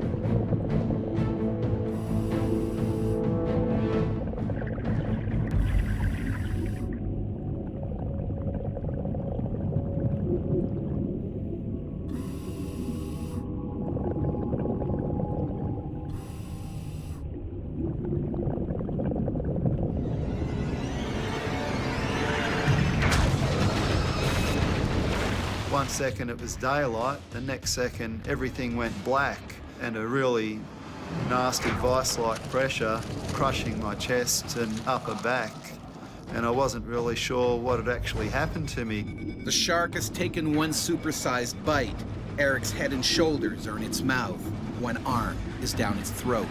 One second it was daylight, the next second everything went black, and a really nasty vice-like pressure crushing my chest and upper back, and I wasn't really sure what had actually happened to me. The shark has taken one supersized bite. Eric's head and shoulders are in its mouth. One arm is down its throat.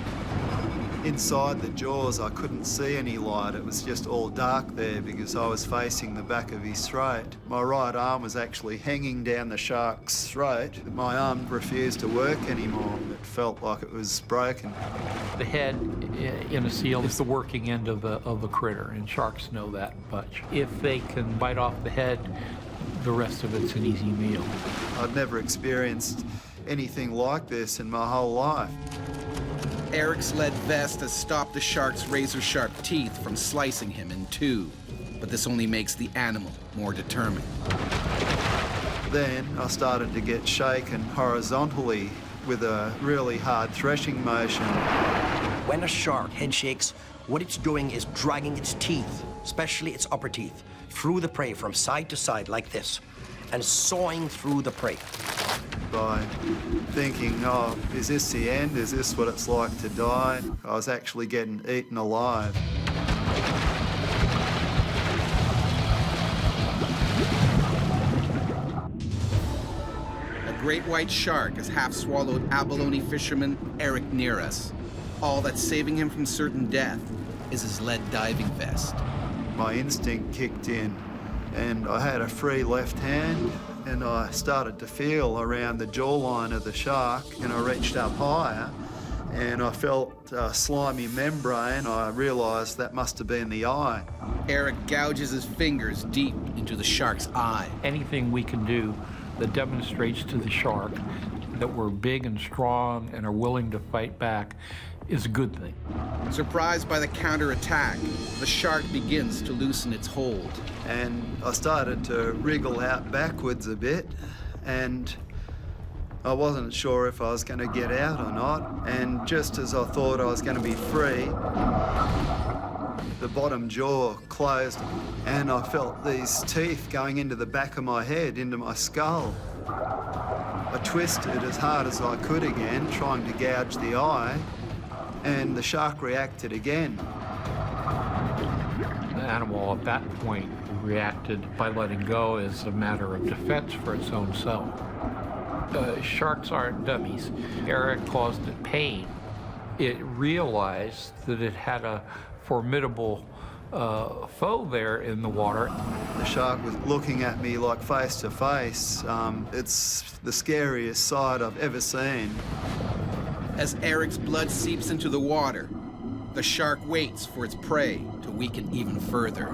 Inside the jaws, I couldn't see any light. It was just all dark there because I was facing the back of his throat. My right arm was actually hanging down the shark's throat. My arm refused to work anymore. It felt like it was broken. The head in a seal is the working end of a critter, and sharks know that much. If they can bite off the head, the rest of it's an easy meal. I'd never experienced anything like this in my whole life. Eric's lead vest has stopped the shark's razor-sharp teeth from slicing him in two, but this only makes the animal more determined. Then I started to get shaken horizontally with a really hard threshing motion. When a shark head shakes, what it's doing is dragging its teeth, especially its upper teeth, through the prey from side to side like this, and sawing through the prey. by thinking, oh, is this the end? Is this what it's like to die? I was actually getting eaten alive. A great white shark has half-swallowed abalone fisherman Eric near us. All that's saving him from certain death is his lead diving vest. My instinct kicked in, and I had a free left hand, and I started to feel around the jawline of the shark, and I reached up higher, and I felt a slimy membrane. I realised that must have been the eye. Eric gouges his fingers deep into the shark's eye. Anything we can do that demonstrates to the shark that we're big and strong and are willing to fight back is a good thing. Surprised by the counterattack, the shark begins to loosen its hold. And I started to wriggle out backwards a bit, and I wasn't sure if I was going to get out or not. And just as I thought I was going to be free, the bottom jaw closed, and I felt these teeth going into the back of my head, into my skull. I twisted as hard as I could again, trying to gouge the eye, and the shark reacted again. The animal at that point reacted by letting go as a matter of defense for its own self. Sharks aren't dummies. Eric caused it pain. It realized that it had a formidable foe there in the water. The shark was looking at me like face to face. It's the scariest sight I've ever seen. As Eric's blood seeps into the water, the shark waits for its prey to weaken even further.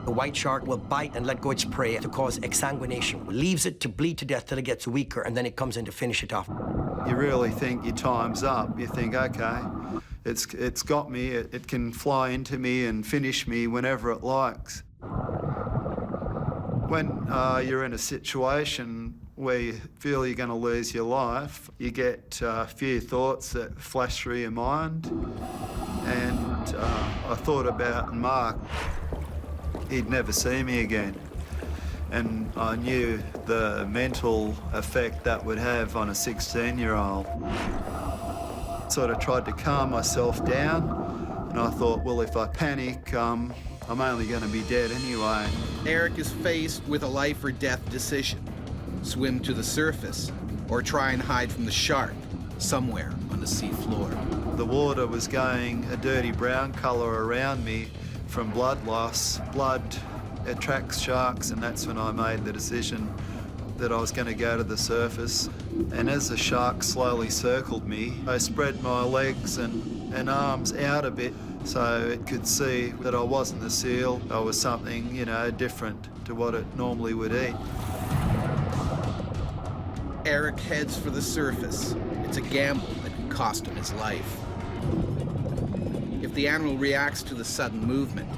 The white shark will bite and let go its prey to cause exsanguination, leaves it to bleed to death till it gets weaker, and then it comes in to finish it off. You really think your time's up. You think, okay, it's got me. It can fly into me and finish me whenever it likes. When you're in a situation where you feel you're going to lose your life, you get a few thoughts that flash through your mind. And I thought about Mark. He'd never see me again. And I knew the mental effect that would have on a 16-year-old. Sort of tried to calm myself down, and I thought, well, if I panic, I'm only going to be dead anyway. Eric is faced with a life or death decision. Swim to the surface, or try and hide from the shark somewhere on the sea floor. The water was going a dirty brown colour around me from blood loss. Blood attracts sharks, and that's when I made the decision that I was going to go to the surface. And as the shark slowly circled me, I spread my legs and arms out a bit so it could see that I wasn't a seal. I was something, you know, different to what it normally would eat. Eric heads for the surface. It's a gamble that could cost him his life. If the animal reacts to the sudden movement,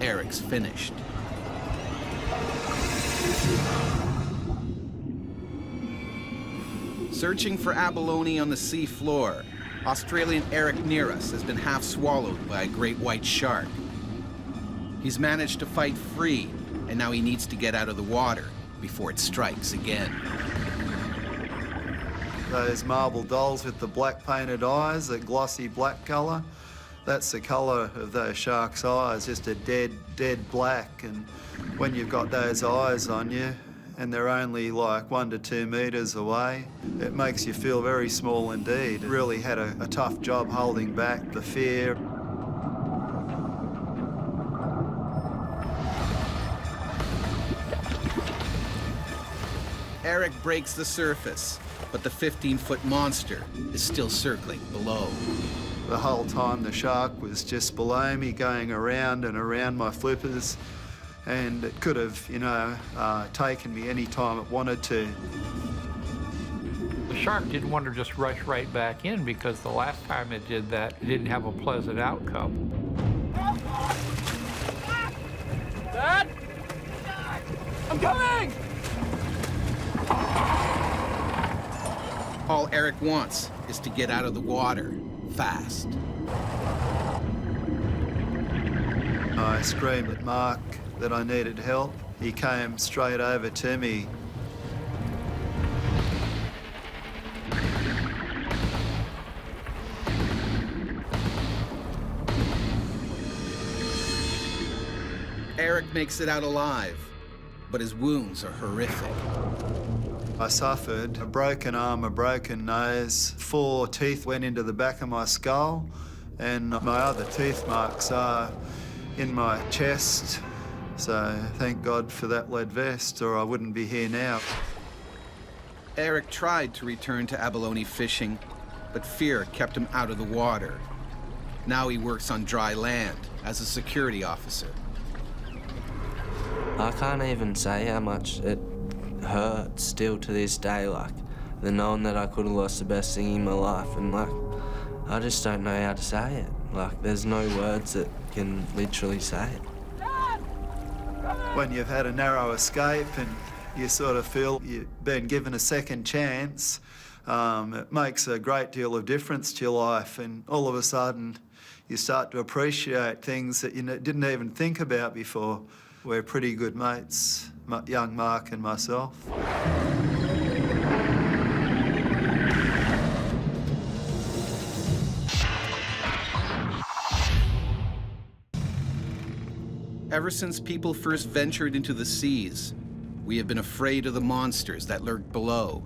Eric's finished. Searching for abalone on the sea floor, Australian Eric near us has been half swallowed by a great white shark. He's managed to fight free, and now he needs to get out of the water before it strikes again. Those marble dolls with the black painted eyes, the glossy black colour, that's the colour of those sharks' eyes, just a dead black. And when you've got those eyes on you and they're only like 1 to 2 metres away, it makes you feel very small indeed. It really had a tough job holding back the fear. Eric breaks the surface, but the 15-foot monster is still circling below. The whole time the shark was just below me, going around and around my flippers, and it could have, you know, taken me any time it wanted to. The shark didn't want to just rush right back in because the last time it did that, it didn't have a pleasant outcome. Dad! I'm coming! All Eric wants is to get out of the water fast. I screamed at Mark that I needed help. He came straight over to me. Ed makes it out alive, but his wounds are horrific. I suffered a broken arm, a broken nose, 4 teeth went into the back of my skull, and my other teeth marks are in my chest. So thank God for that lead vest, or I wouldn't be here now. Eric tried to return to abalone fishing, but fear kept him out of the water. Now he works on dry land as a security officer. I can't even say how much it hurts still to this day, like, the knowing that I could have lost the best thing in my life, and like, I just don't know how to say it. Like, there's no words that can literally say it. When you've had a narrow escape and you sort of feel you've been given a second chance, it makes a great deal of difference to your life, and all of a sudden you start to appreciate things that you didn't even think about before. We're pretty good mates, young Mark and myself. Ever since people first ventured into the seas, we have been afraid of the monsters that lurk below.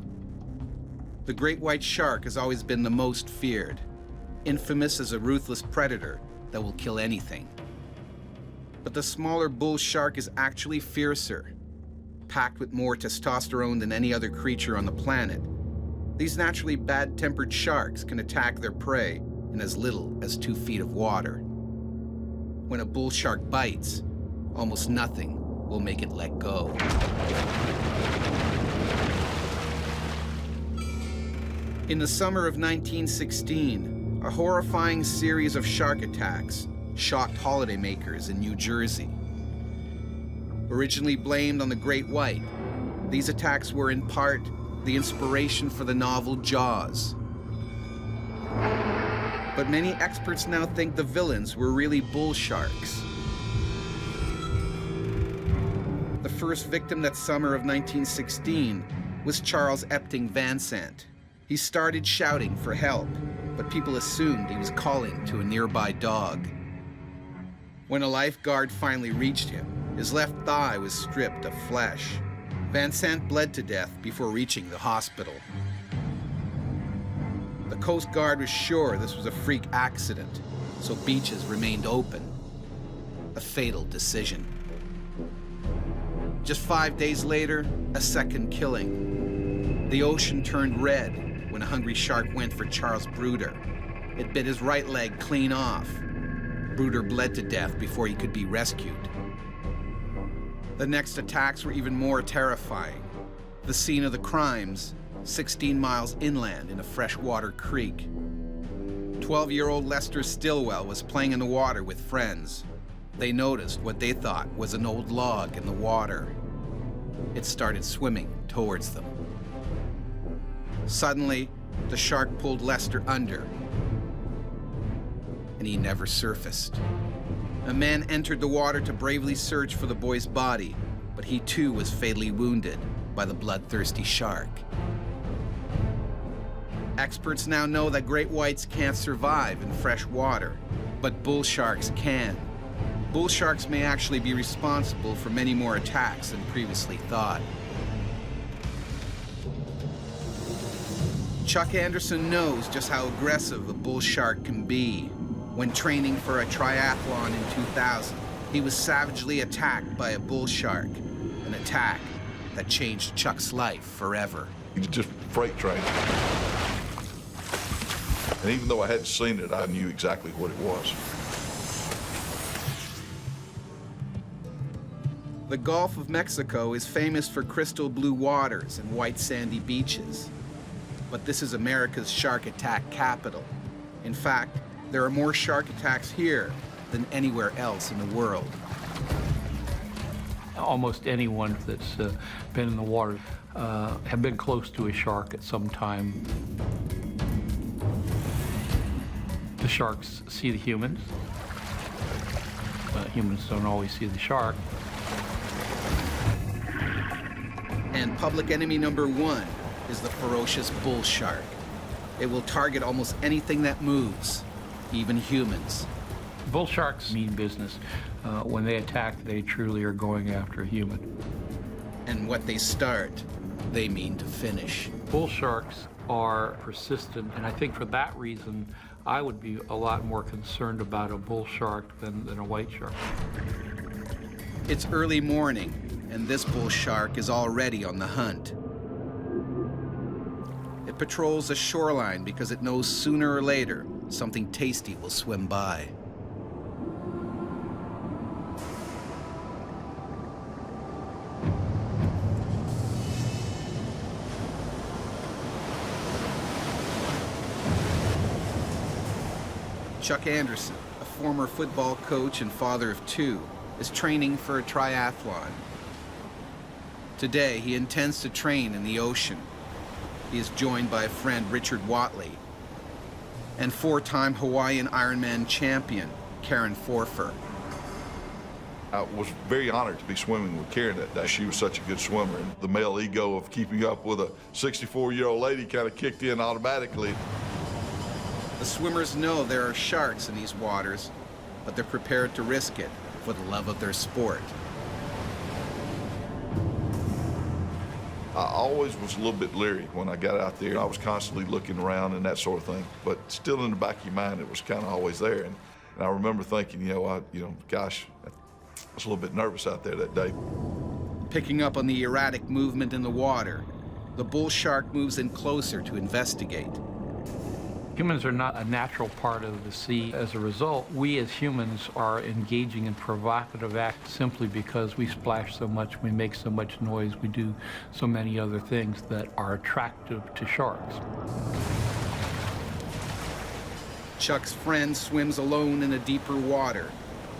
The great white shark has always been the most feared, infamous as a ruthless predator that will kill anything. But the smaller bull shark is actually fiercer, packed with more testosterone than any other creature on the planet. These naturally bad-tempered sharks can attack their prey in as little as 2 feet of water. When a bull shark bites, almost nothing will make it let go. In the summer of 1916, a horrifying series of shark attacks shocked holidaymakers in New Jersey. Originally blamed on the great white, these attacks were in part the inspiration for the novel Jaws. But many experts now think the villains were really bull sharks. The first victim that summer of 1916 was Charles Epting Van Sant. He started shouting for help, but people assumed he was calling to a nearby dog. When a lifeguard finally reached him, his left thigh was stripped of flesh. Van Sant bled to death before reaching the hospital. The Coast Guard was sure this was a freak accident, so beaches remained open. A fatal decision. Just 5 days later, a second killing. The ocean turned red when a hungry shark went for Charles Bruder. It bit his right leg clean off. Bruder bled to death before he could be rescued. The next attacks were even more terrifying. The scene of the crimes, 16 miles inland in a freshwater creek. 12-year-old Lester Stillwell was playing in the water with friends. They noticed what they thought was an old log in the water. It started swimming towards them. Suddenly, the shark pulled Lester under, and he never surfaced. A man entered the water to bravely search for the boy's body, but he too was fatally wounded by the bloodthirsty shark. Experts now know that great whites can't survive in fresh water, but bull sharks can. Bull sharks may actually be responsible for many more attacks than previously thought. Chuck Anderson knows just how aggressive a bull shark can be. When training for a triathlon in 2000, he was savagely attacked by a bull shark, an attack that changed Chuck's life forever. He's just freight train. And even though I hadn't seen it, I knew exactly what it was. The Gulf of Mexico is famous for crystal blue waters and white sandy beaches. But this is America's shark attack capital. In fact, there are more shark attacks here than anywhere else in the world. Almost anyone that's been in the water have been close to a shark at some time. The sharks see the humans. Humans don't always see the shark. And public enemy number one is the ferocious bull shark. It will target almost anything that moves, even humans. Bull sharks mean business. When they attack, they truly are going after a human. And what they start, they mean to finish. Bull sharks are persistent, and I think for that reason, I would be a lot more concerned about a bull shark than a white shark. It's early morning, and this bull shark is already on the hunt. It patrols the shoreline because it knows sooner or later something tasty will swim by. Chuck Anderson, a former football coach and father of two, is training for a triathlon. Today, he intends to train in the ocean. He is joined by friend Richard Watley and four-time Hawaiian Ironman champion Karen Forfer. I was very honored to be swimming with Karen that day. She was such a good swimmer, and the male ego of keeping up with a 64-year-old lady kind of kicked in automatically. The swimmers know there are sharks in these waters, but they're prepared to risk it for the love of their sport. I always was a little bit leery when I got out there. I was constantly looking around and that sort of thing, but still in the back of your mind, it was kind of always there. And I remember thinking, gosh, I was a little bit nervous out there that day. Picking up on the erratic movement in the water, the bull shark moves in closer to investigate. Humans are not a natural part of the sea. As a result, we as humans are engaging in provocative acts simply because we splash so much, we make so much noise, we do so many other things that are attractive to sharks. Chuck's friend swims alone in a deeper water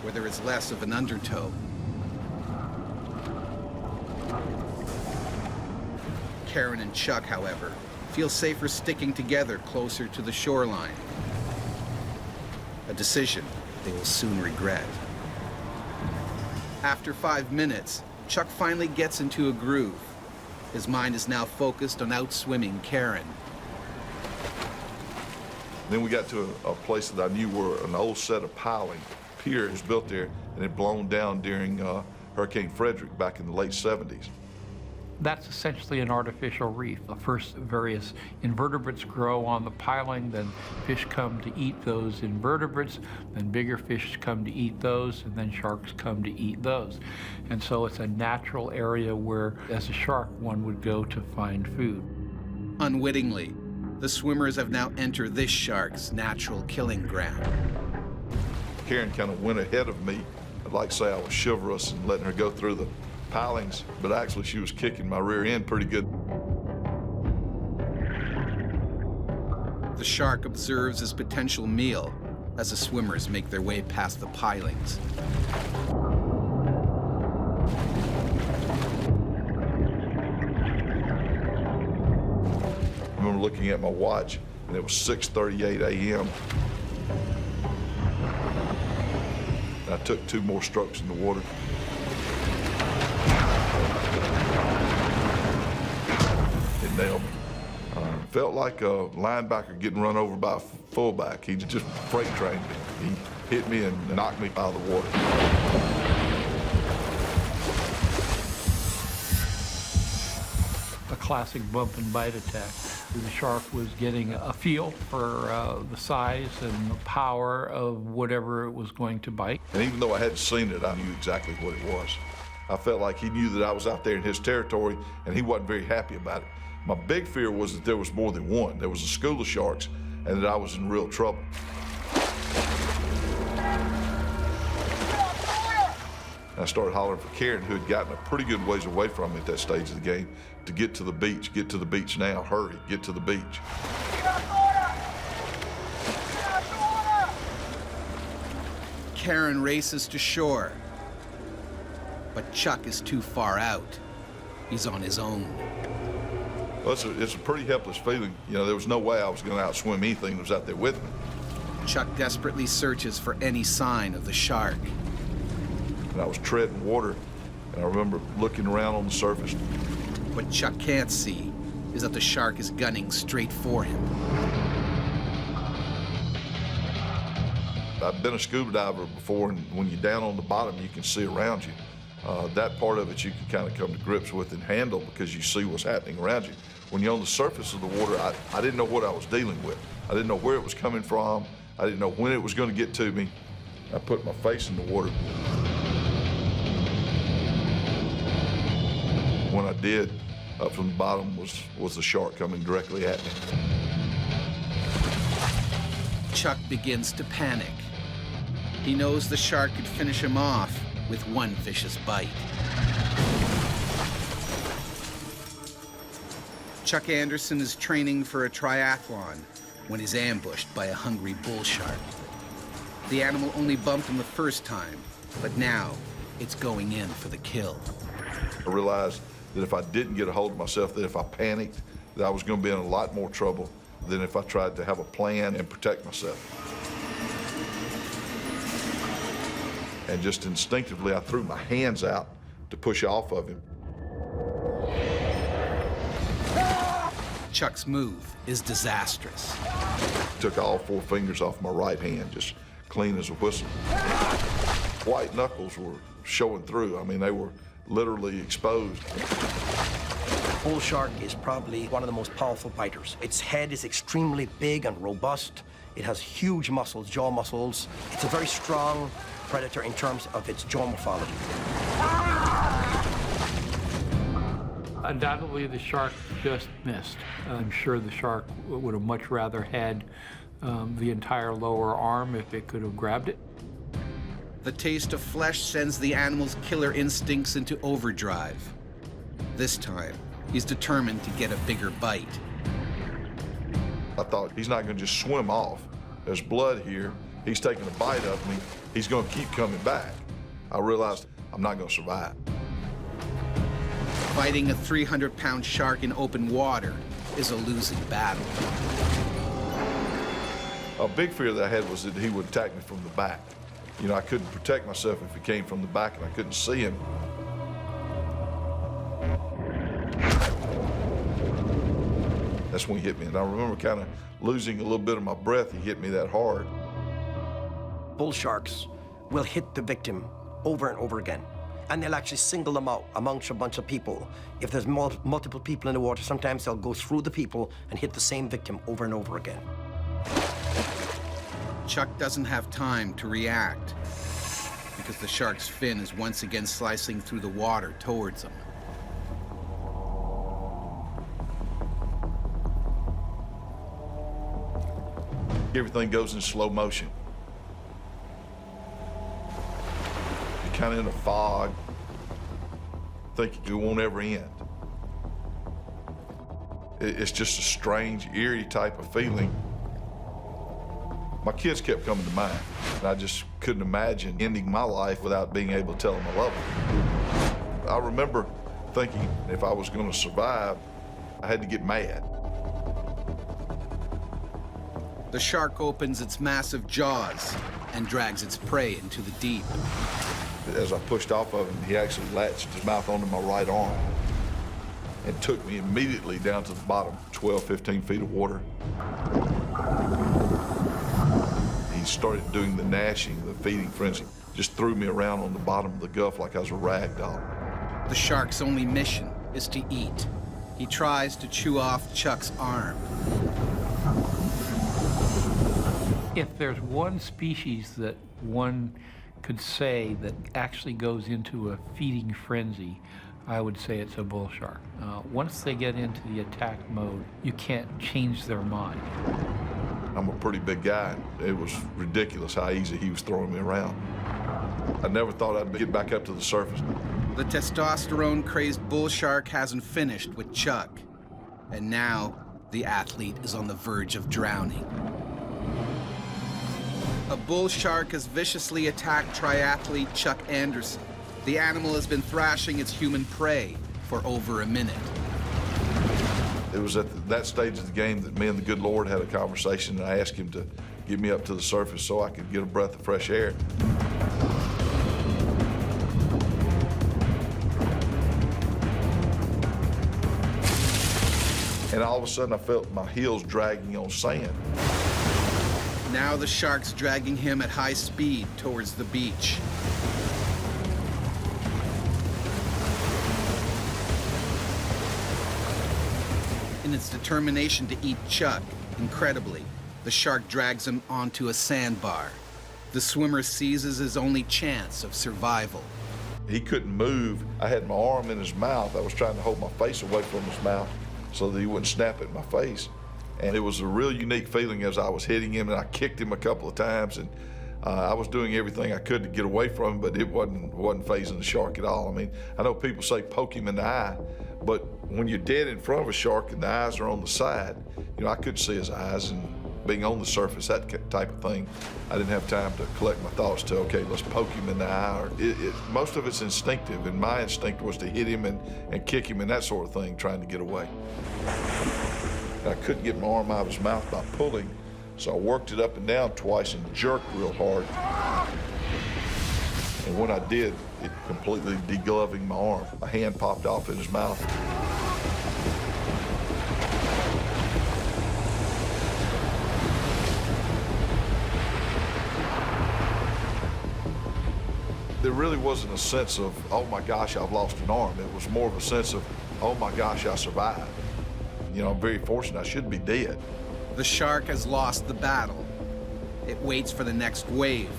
where there is less of an undertow. Karen and Chuck, however, feel safer sticking together closer to the shoreline. A decision they will soon regret. After 5 minutes, Chuck finally gets into a groove. His mind is now focused on outswimming Karen. Then we got to a place that I knew were an old set of piling. Pier was built there and it blown down during Hurricane Frederick back in the late 70s. That's essentially an artificial reef. First, various invertebrates grow on the piling, then fish come to eat those invertebrates, then bigger fish come to eat those, and then sharks come to eat those. And so it's a natural area where, as a shark, one would go to find food. Unwittingly, the swimmers have now entered this shark's natural killing ground. Karen kind of went ahead of me. I'd like to say I was chivalrous and letting her go through the pilings, but actually she was kicking my rear end pretty good. The shark observes his potential meal as the swimmers make their way past the pilings. I remember looking at my watch and it was 6:38 a.m. I took 2 more strokes in the water. It nailed me. Felt like a linebacker getting run over by a fullback. He just freight trained me. He hit me and knocked me out of the water. A classic bump and bite attack. The shark was getting a feel for the size and the power of whatever it was going to bite. And even though I hadn't seen it, I knew exactly what it was. I felt like he knew that I was out there in his territory, and he wasn't very happy about it. My big fear was that there was more than one. There was a school of sharks, and that I was in real trouble. I started hollering for Karen, who had gotten a pretty good ways away from me at that stage of the game, to get to the beach. Get to the beach now. Hurry, get to the beach. Karen races to shore, but Chuck is too far out. He's on his own. Well, it's a pretty helpless feeling. You know, there was no way I was going to outswim anything that was out there with me. Chuck desperately searches for any sign of the shark. And I was treading water, and I remember looking around on the surface. What Chuck can't see is that the shark is gunning straight for him. I've been a scuba diver before, and when you're down on the bottom, you can see around you. That part of it you can kind of come to grips with and handle because you see what's happening around you. When you're on the surface of the water, I didn't know what I was dealing with. I didn't know where it was coming from. I didn't know when it was going to get to me. I put my face in the water. When I did, up from the bottom was the shark coming directly at me. Chuck begins to panic. He knows the shark could finish him off with one vicious bite. Chuck Anderson is training for a triathlon when he's ambushed by a hungry bull shark. The animal only bumped him the first time, but now it's going in for the kill. I realized that if I didn't get a hold of myself, that if I panicked, that I was going to be in a lot more trouble than if I tried to have a plan and protect myself. And just instinctively, I threw my hands out to push off of him. Chuck's move is disastrous. Took all 4 fingers off my right hand, just clean as a whistle. White knuckles were showing through. I mean, they were literally exposed. Bull shark is probably one of the most powerful biters. Its head is extremely big and robust. It has huge muscles, jaw muscles. It's a very strong predator in terms of its jaw morphology. Undoubtedly, the shark just missed. I'm sure the shark would have much rather had the entire lower arm if it could have grabbed it. The taste of flesh sends the animal's killer instincts into overdrive. This time, he's determined to get a bigger bite. I thought, he's not going to just swim off. There's blood here. He's taking a bite of me. He's going to keep coming back. I realized I'm not going to survive. Fighting a 300-pound shark in open water is a losing battle. A big fear that I had was that he would attack me from the back. You know, I couldn't protect myself if he came from the back and I couldn't see him. That's when he hit me. And I remember kind of losing a little bit of my breath. He hit me that hard. Bull sharks will hit the victim over and over again. And they'll actually single them out amongst a bunch of people. If there's multiple people in the water, sometimes they'll go through the people and hit the same victim over and over again. Chuck doesn't have time to react because the shark's fin is once again slicing through the water towards him. Everything goes in slow motion. You're kind of in a fog, thinking it won't ever end. It's just a strange, eerie type of feeling. My kids kept coming to mind, and I just couldn't imagine ending my life without being able to tell them I love them. I remember thinking if I was going to survive, I had to get mad. The shark opens its massive jaws and drags its prey into the deep. As I pushed off of him, he actually latched his mouth onto my right arm and took me immediately down to the bottom, 12, 15 feet of water. He started doing the gnashing, the feeding frenzy, just threw me around on the bottom of the Gulf like I was a rag doll. The shark's only mission is to eat. He tries to chew off Chuck's arm. If there's one species that one could say that actually goes into a feeding frenzy, I would say it's a bull shark. Once they get into the attack mode, you can't change their mind. I'm a pretty big guy. It was ridiculous how easy he was throwing me around. I never thought I'd get back up to the surface. The testosterone-crazed bull shark hasn't finished with Chuck. And now, the athlete is on the verge of drowning. A bull shark has viciously attacked triathlete Chuck Anderson. The animal has been thrashing its human prey for over a minute. It was at that stage of the game that me and the good Lord had a conversation, and I asked him to get me up to the surface so I could get a breath of fresh air. And all of a sudden, I felt my heels dragging on sand. Now the shark's dragging him at high speed towards the beach. In its determination to eat Chuck, incredibly, the shark drags him onto a sandbar. The swimmer seizes his only chance of survival. He couldn't move. I had my arm in his mouth. I was trying to hold my face away from his mouth so that he wouldn't snap at my face. And it was a real unique feeling as I was hitting him, and I kicked him a couple of times, and I was doing everything I could to get away from him, but it wasn't fazing the shark at all. I mean, I know people say poke him in the eye, but when you're dead in front of a shark and the eyes are on the side, you know, I couldn't see his eyes, and being on the surface, that type of thing, I didn't have time to collect my thoughts to, okay, let's poke him in the eye. Or most of it's instinctive, and my instinct was to hit him and kick him and that sort of thing, trying to get away. I couldn't get my arm out of his mouth by pulling, so I worked it up and down twice and jerked real hard. And when I did, it completely degloving my arm. My hand popped off in his mouth. There really wasn't a sense of, oh my gosh, I've lost an arm. It was more of a sense of, oh my gosh, I survived. You know, I'm very fortunate. I should be dead. The shark has lost the battle. It waits for the next wave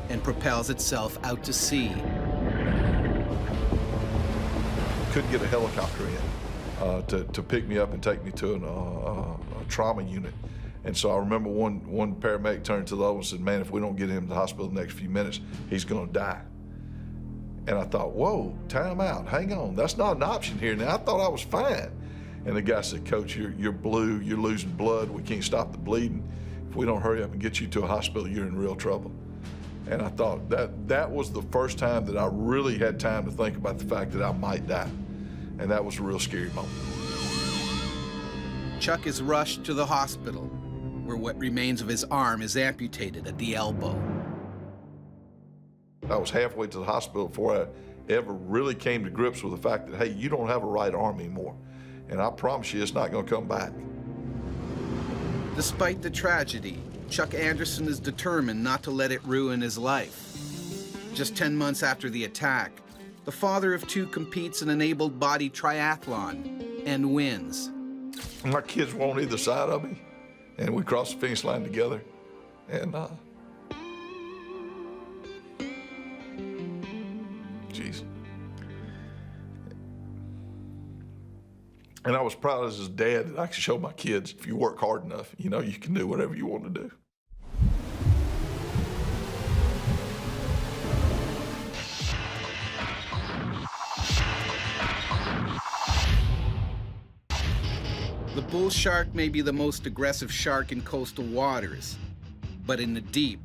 and propels itself out to sea. Couldn't get a helicopter in to pick me up and take me to a trauma unit. And so I remember one paramedic turned to the other and said, man, if we don't get him to the hospital in the next few minutes, he's gonna die. And I thought, whoa, time out, hang on. That's not an option here now. I thought I was fine. And the guy said, Coach, you're blue, you're losing blood, we can't stop the bleeding. If we don't hurry up and get you to a hospital, you're in real trouble. And I thought that was the first time that I really had time to think about the fact that I might die. And that was a real scary moment. Chuck is rushed to the hospital, where what remains of his arm is amputated at the elbow. I was halfway to the hospital before I ever really came to grips with the fact that, hey, you don't have a right arm anymore. And I promise you, it's not going to come back. Despite the tragedy, Chuck Anderson is determined not to let it ruin his life. Just 10 months after the attack, the father of two competes in an able-bodied triathlon and wins. My kids were on either side of me, and we crossed the finish line together. And, geez. And I was proud as his dad that I could show my kids, if you work hard enough, you know, you can do whatever you want to do. The bull shark may be the most aggressive shark in coastal waters, but in the deep,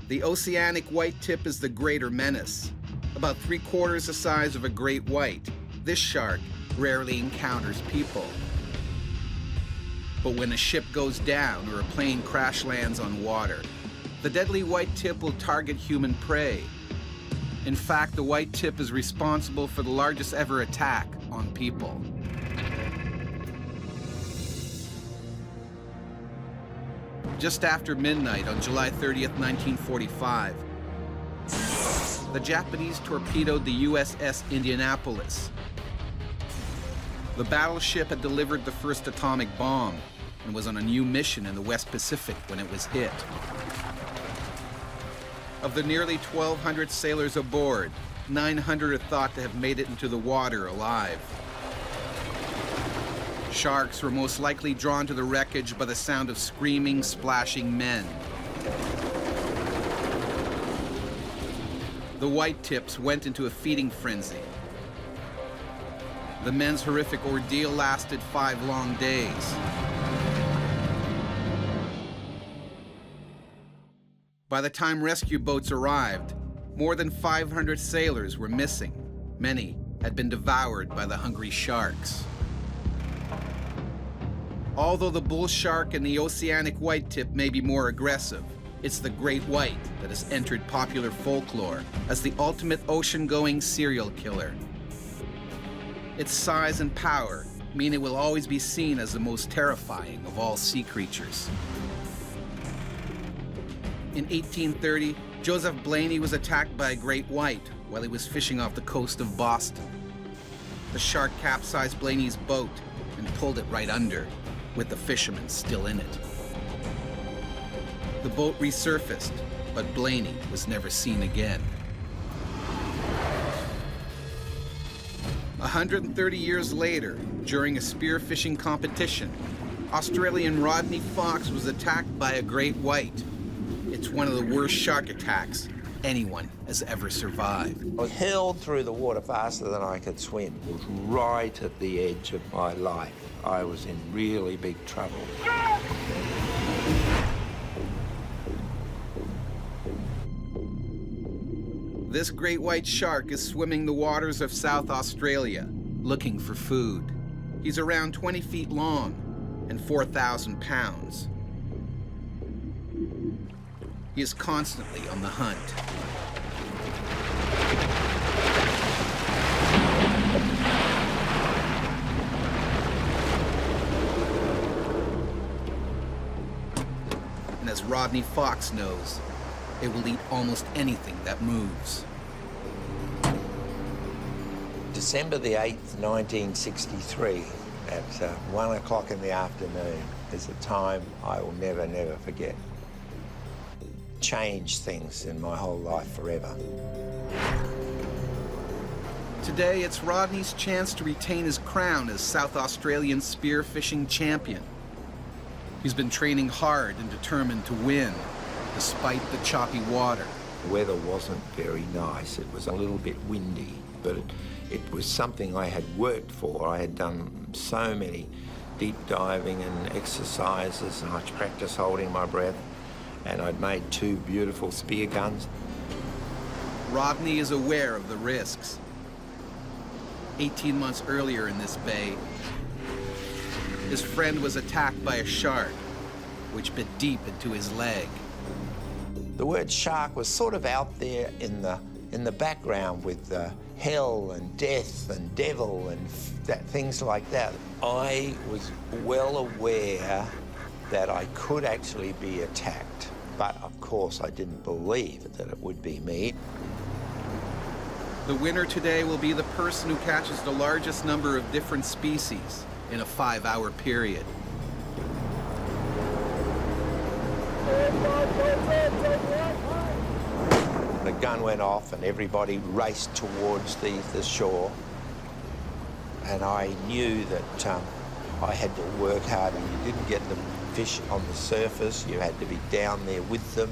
the oceanic white tip is the greater menace. About 3/4 the size of a great white, this shark rarely encounters people. But when a ship goes down or a plane crash lands on water, the deadly white tip will target human prey. In fact, the white tip is responsible for the largest ever attack on people. Just after midnight on July 30th, 1945, the Japanese torpedoed the USS Indianapolis. The battleship had delivered the first atomic bomb and was on a new mission in the West Pacific when it was hit. Of the nearly 1,200 sailors aboard, 900 are thought to have made it into the water alive. Sharks were most likely drawn to the wreckage by the sound of screaming, splashing men. The white tips went into a feeding frenzy. The men's horrific ordeal lasted 5 long days. By the time rescue boats arrived, more than 500 sailors were missing. Many had been devoured by the hungry sharks. Although the bull shark and the oceanic white tip may be more aggressive, it's the great white that has entered popular folklore as the ultimate ocean-going serial killer. Its size and power mean it will always be seen as the most terrifying of all sea creatures. In 1830, Joseph Blaney was attacked by a great white while he was fishing off the coast of Boston. The shark capsized Blaney's boat and pulled it right under, with the fisherman still in it. The boat resurfaced, but Blaney was never seen again. 130 years later, during a spearfishing competition, Australian Rodney Fox was attacked by a great white. It's one of the worst shark attacks anyone has ever survived. I was hurled through the water faster than I could swim. It was right at the edge of my life. I was in really big trouble. This great white shark is swimming the waters of South Australia, looking for food. He's around 20 feet long and 4,000 pounds. He is constantly on the hunt. And as Rodney Fox knows, it will eat almost anything that moves. December the 8th, 1963, at 1 o'clock in the afternoon, is a time I will never, never forget. Changed things in my whole life forever. Today, it's Rodney's chance to retain his crown as South Australian spearfishing champion. He's been training hard and determined to win, despite the choppy water. The weather wasn't very nice. It was a little bit windy, but it was something I had worked for. I had done so many deep diving and exercises, and I'd practiced holding my breath, and I'd made 2 beautiful spear guns. Rodney is aware of the risks. 18 months earlier in this bay, his friend was attacked by a shark, which bit deep into his leg. The word shark was sort of out there in the background with hell and death and devil and things like that. I was well aware that I could actually be attacked, but of course I didn't believe that it would be me. The winner today will be the person who catches the largest number of different species in a 5-hour period. The gun went off and everybody raced towards the shore, and I knew that I had to work harder. You didn't get the fish on the surface, you had to be down there with them.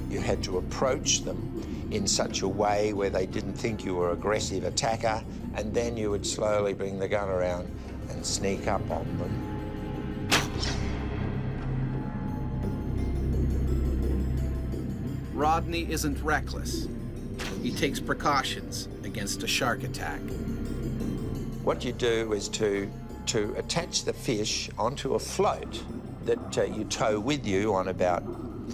You had to approach them in such a way where they didn't think you were an aggressive attacker, and then you would slowly bring the gun around and sneak up on them. Rodney isn't reckless. He takes precautions against a shark attack. What you do is to attach the fish onto a float that you tow with you on about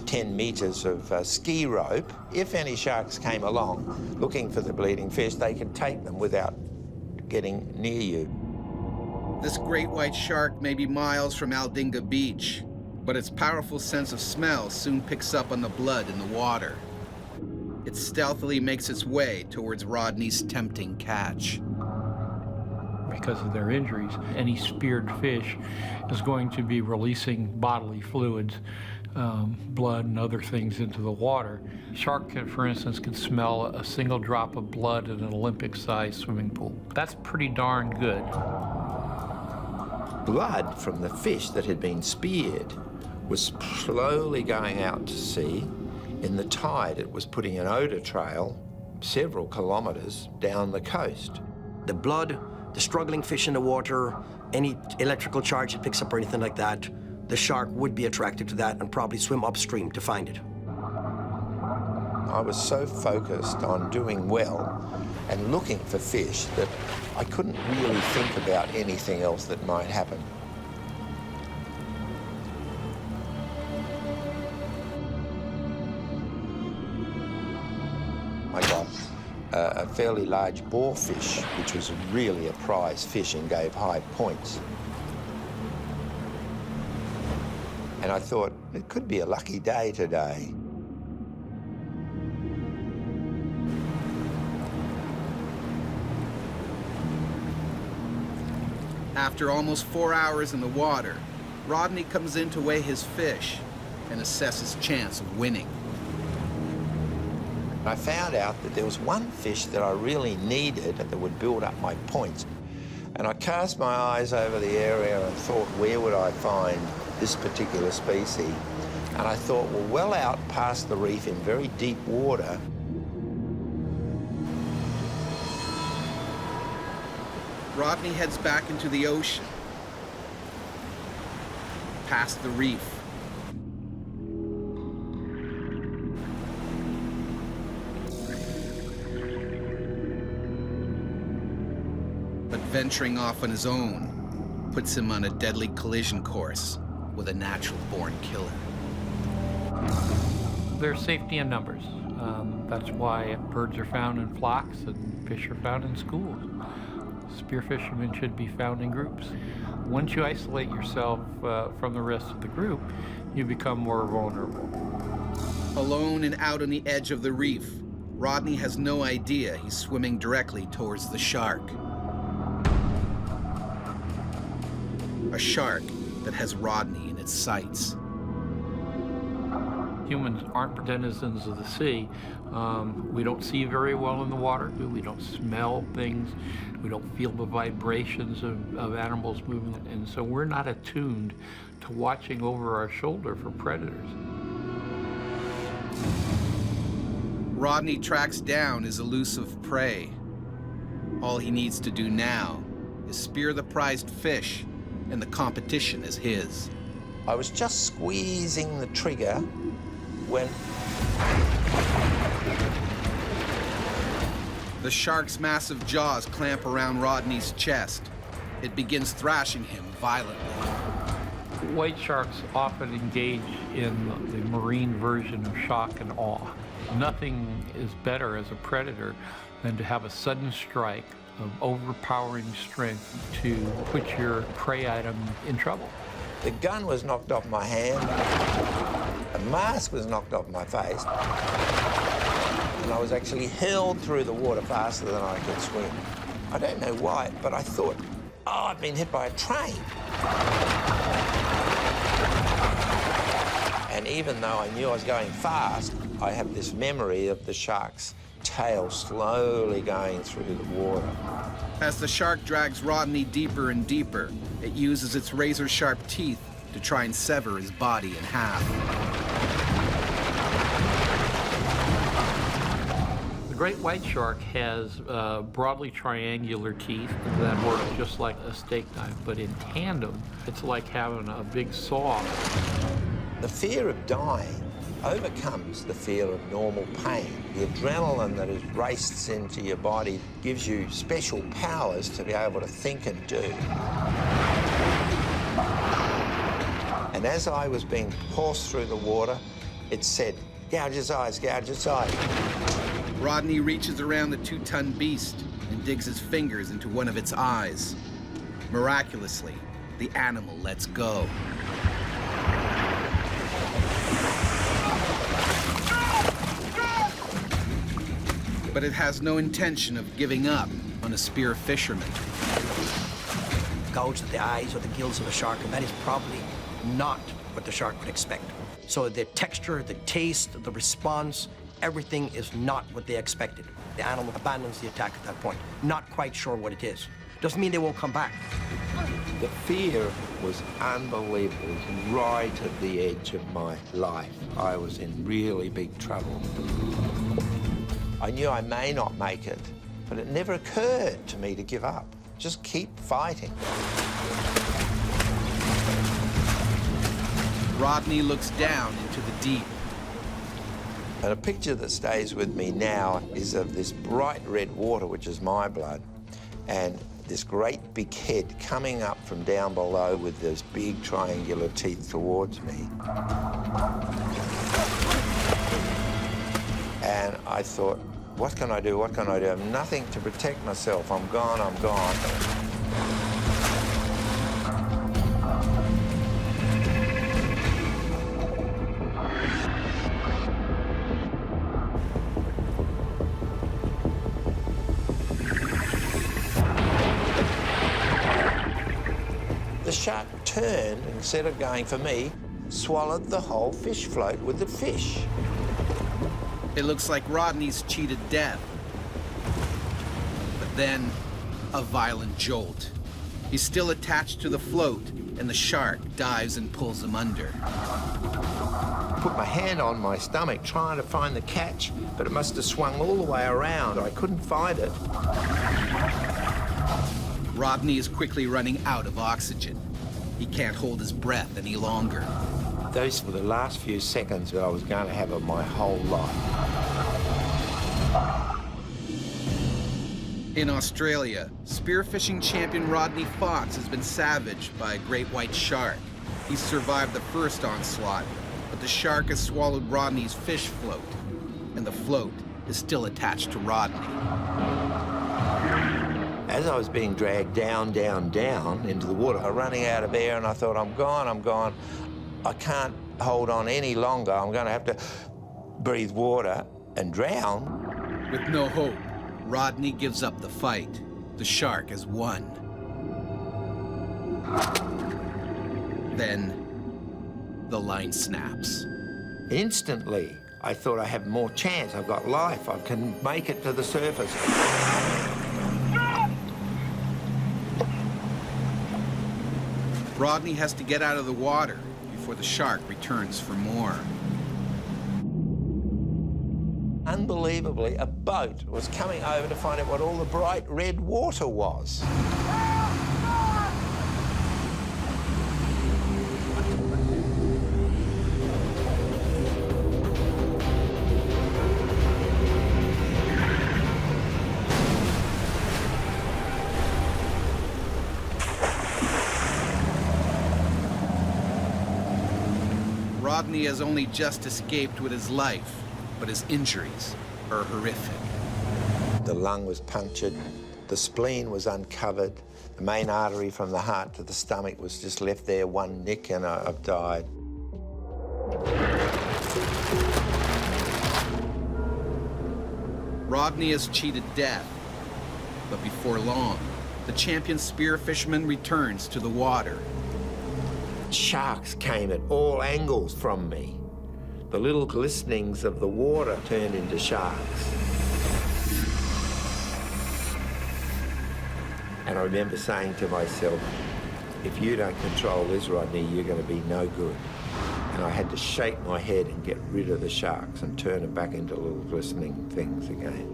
10 metres of ski rope. If any sharks came along looking for the bleeding fish, they could take them without getting near you. This great white shark may be miles from Aldinga Beach, but its powerful sense of smell soon picks up on the blood in the water. It stealthily makes its way towards Rodney's tempting catch. Because of their injuries, any speared fish is going to be releasing bodily fluids, blood and other things into the water. Shark, for instance, can smell a single drop of blood in an Olympic-sized swimming pool. That's pretty darn good. Blood from the fish that had been speared was slowly going out to sea. In the tide, it was putting an odour trail several kilometres down the coast. The blood, the struggling fish in the water, any electrical charge it picks up or anything like that, the shark would be attracted to that and probably swim upstream to find it. I was so focused on doing well and looking for fish that I couldn't really think about anything else that might happen. I got a fairly large boarfish, which was really a prize fish and gave high points. And I thought, it could be a lucky day today. After almost 4 hours in the water, Rodney comes in to weigh his fish and assess his chance of winning. I found out that there was one fish that I really needed that would build up my points. And I cast my eyes over the area and thought, where would I find this particular species? And I thought, well out past the reef in very deep water, Rodney heads back into the ocean, past the reef. But venturing off on his own puts him on a deadly collision course with a natural-born killer. There's safety in numbers. That's why birds are found in flocks and fish are found in schools. Spear fishermen should be found in groups. Once you isolate yourself from the rest of the group, you become more vulnerable. Alone and out on the edge of the reef, Rodney has no idea he's swimming directly towards the shark. A shark that has Rodney in its sights. Humans aren't denizens of the sea. We don't see very well in the water. We don't smell things. We don't feel the vibrations of animals moving. And so we're not attuned to watching over our shoulder for predators. Rodney tracks down his elusive prey. All he needs to do now is spear the prized fish, and the competition is his. I was just squeezing the trigger when the shark's massive jaws clamp around Rodney's chest. It begins thrashing him violently. White sharks often engage in the marine version of shock and awe. Nothing is better as a predator than to have a sudden strike of overpowering strength to put your prey item in trouble. the gun was knocked off my hand, the mask was knocked off my face, and I was actually hurled through the water faster than I could swim. I don't know why, but I thought, oh, I've been hit by a train. And even though I knew I was going fast, I have this memory of the shark's tail slowly going through the water. As the shark drags Rodney deeper and deeper, it uses its razor-sharp teeth to try and sever his body in half. The great white shark has broadly triangular teeth that work just like a steak knife, but in tandem, it's like having a big saw. The fear of dying overcomes the fear of normal pain. The adrenaline that is raced into your body gives you special powers to be able to think and do. And as I was being forced through the water, it said, gouge his eyes, gouge his eyes. Rodney reaches around the 2-ton beast and digs his fingers into one of its eyes. Miraculously, the animal lets go. But it has no intention of giving up on a spear fisherman. Gouge at the eyes or the gills of a shark, and that is probably not what the shark would expect. So the texture, the taste, the response, everything is not what they expected. The animal abandons the attack at that point, not quite sure what it is. Doesn't mean they won't come back. The fear was unbelievable. It was right at the edge of my life. I was in really big trouble. I knew I may not make it, but it never occurred to me to give up. Just keep fighting. Rodney looks down into the deep. And a picture that stays with me now is of this bright red water, which is my blood, and this great big head coming up from down below with those big triangular teeth towards me. And I thought, what can I do? What can I do? I have nothing to protect myself. I'm gone, I'm gone. turned, instead of going for me, swallowed the whole fish float with the fish. It looks like Rodney's cheated death. But then, a violent jolt. He's still attached to the float, and the shark dives and pulls him under. Put my hand on my stomach trying to find the catch, but it must have swung all the way around. I couldn't find it. Rodney is quickly running out of oxygen. He can't hold his breath any longer. Those were the last few seconds that I was going to have of my whole life. In Australia, spearfishing champion Rodney Fox has been savaged by a great white shark. He's survived the first onslaught, but the shark has swallowed Rodney's fish float, and the float is still attached to Rodney. As I was being dragged down, down, down into the water, I was running out of air, and I thought, I'm gone, I'm gone. I can't hold on any longer. I'm going to have to breathe water and drown. With no hope, Rodney gives up the fight. The shark has won. Then, the line snaps. Instantly, I thought I have more chance. I've got life. I can make it to the surface. Rodney has to get out of the water before the shark returns for more. Unbelievably, a boat was coming over to find out what all the bright red water was. Rodney has only just escaped with his life, but his injuries are horrific. The lung was punctured, the spleen was uncovered, the main artery from the heart to the stomach was just left there, one nick, and I've died. Rodney has cheated death, but before long, the champion spear fisherman returns to the water. Sharks came at all angles from me. The little glistenings of the water turned into sharks. And I remember saying to myself, if you don't control this, Rodney, you're going to be no good. And I had to shake my head and get rid of the sharks and turn them back into little glistening things again.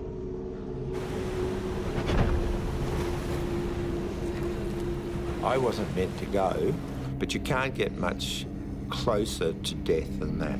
I wasn't meant to go, but you can't get much closer to death than that.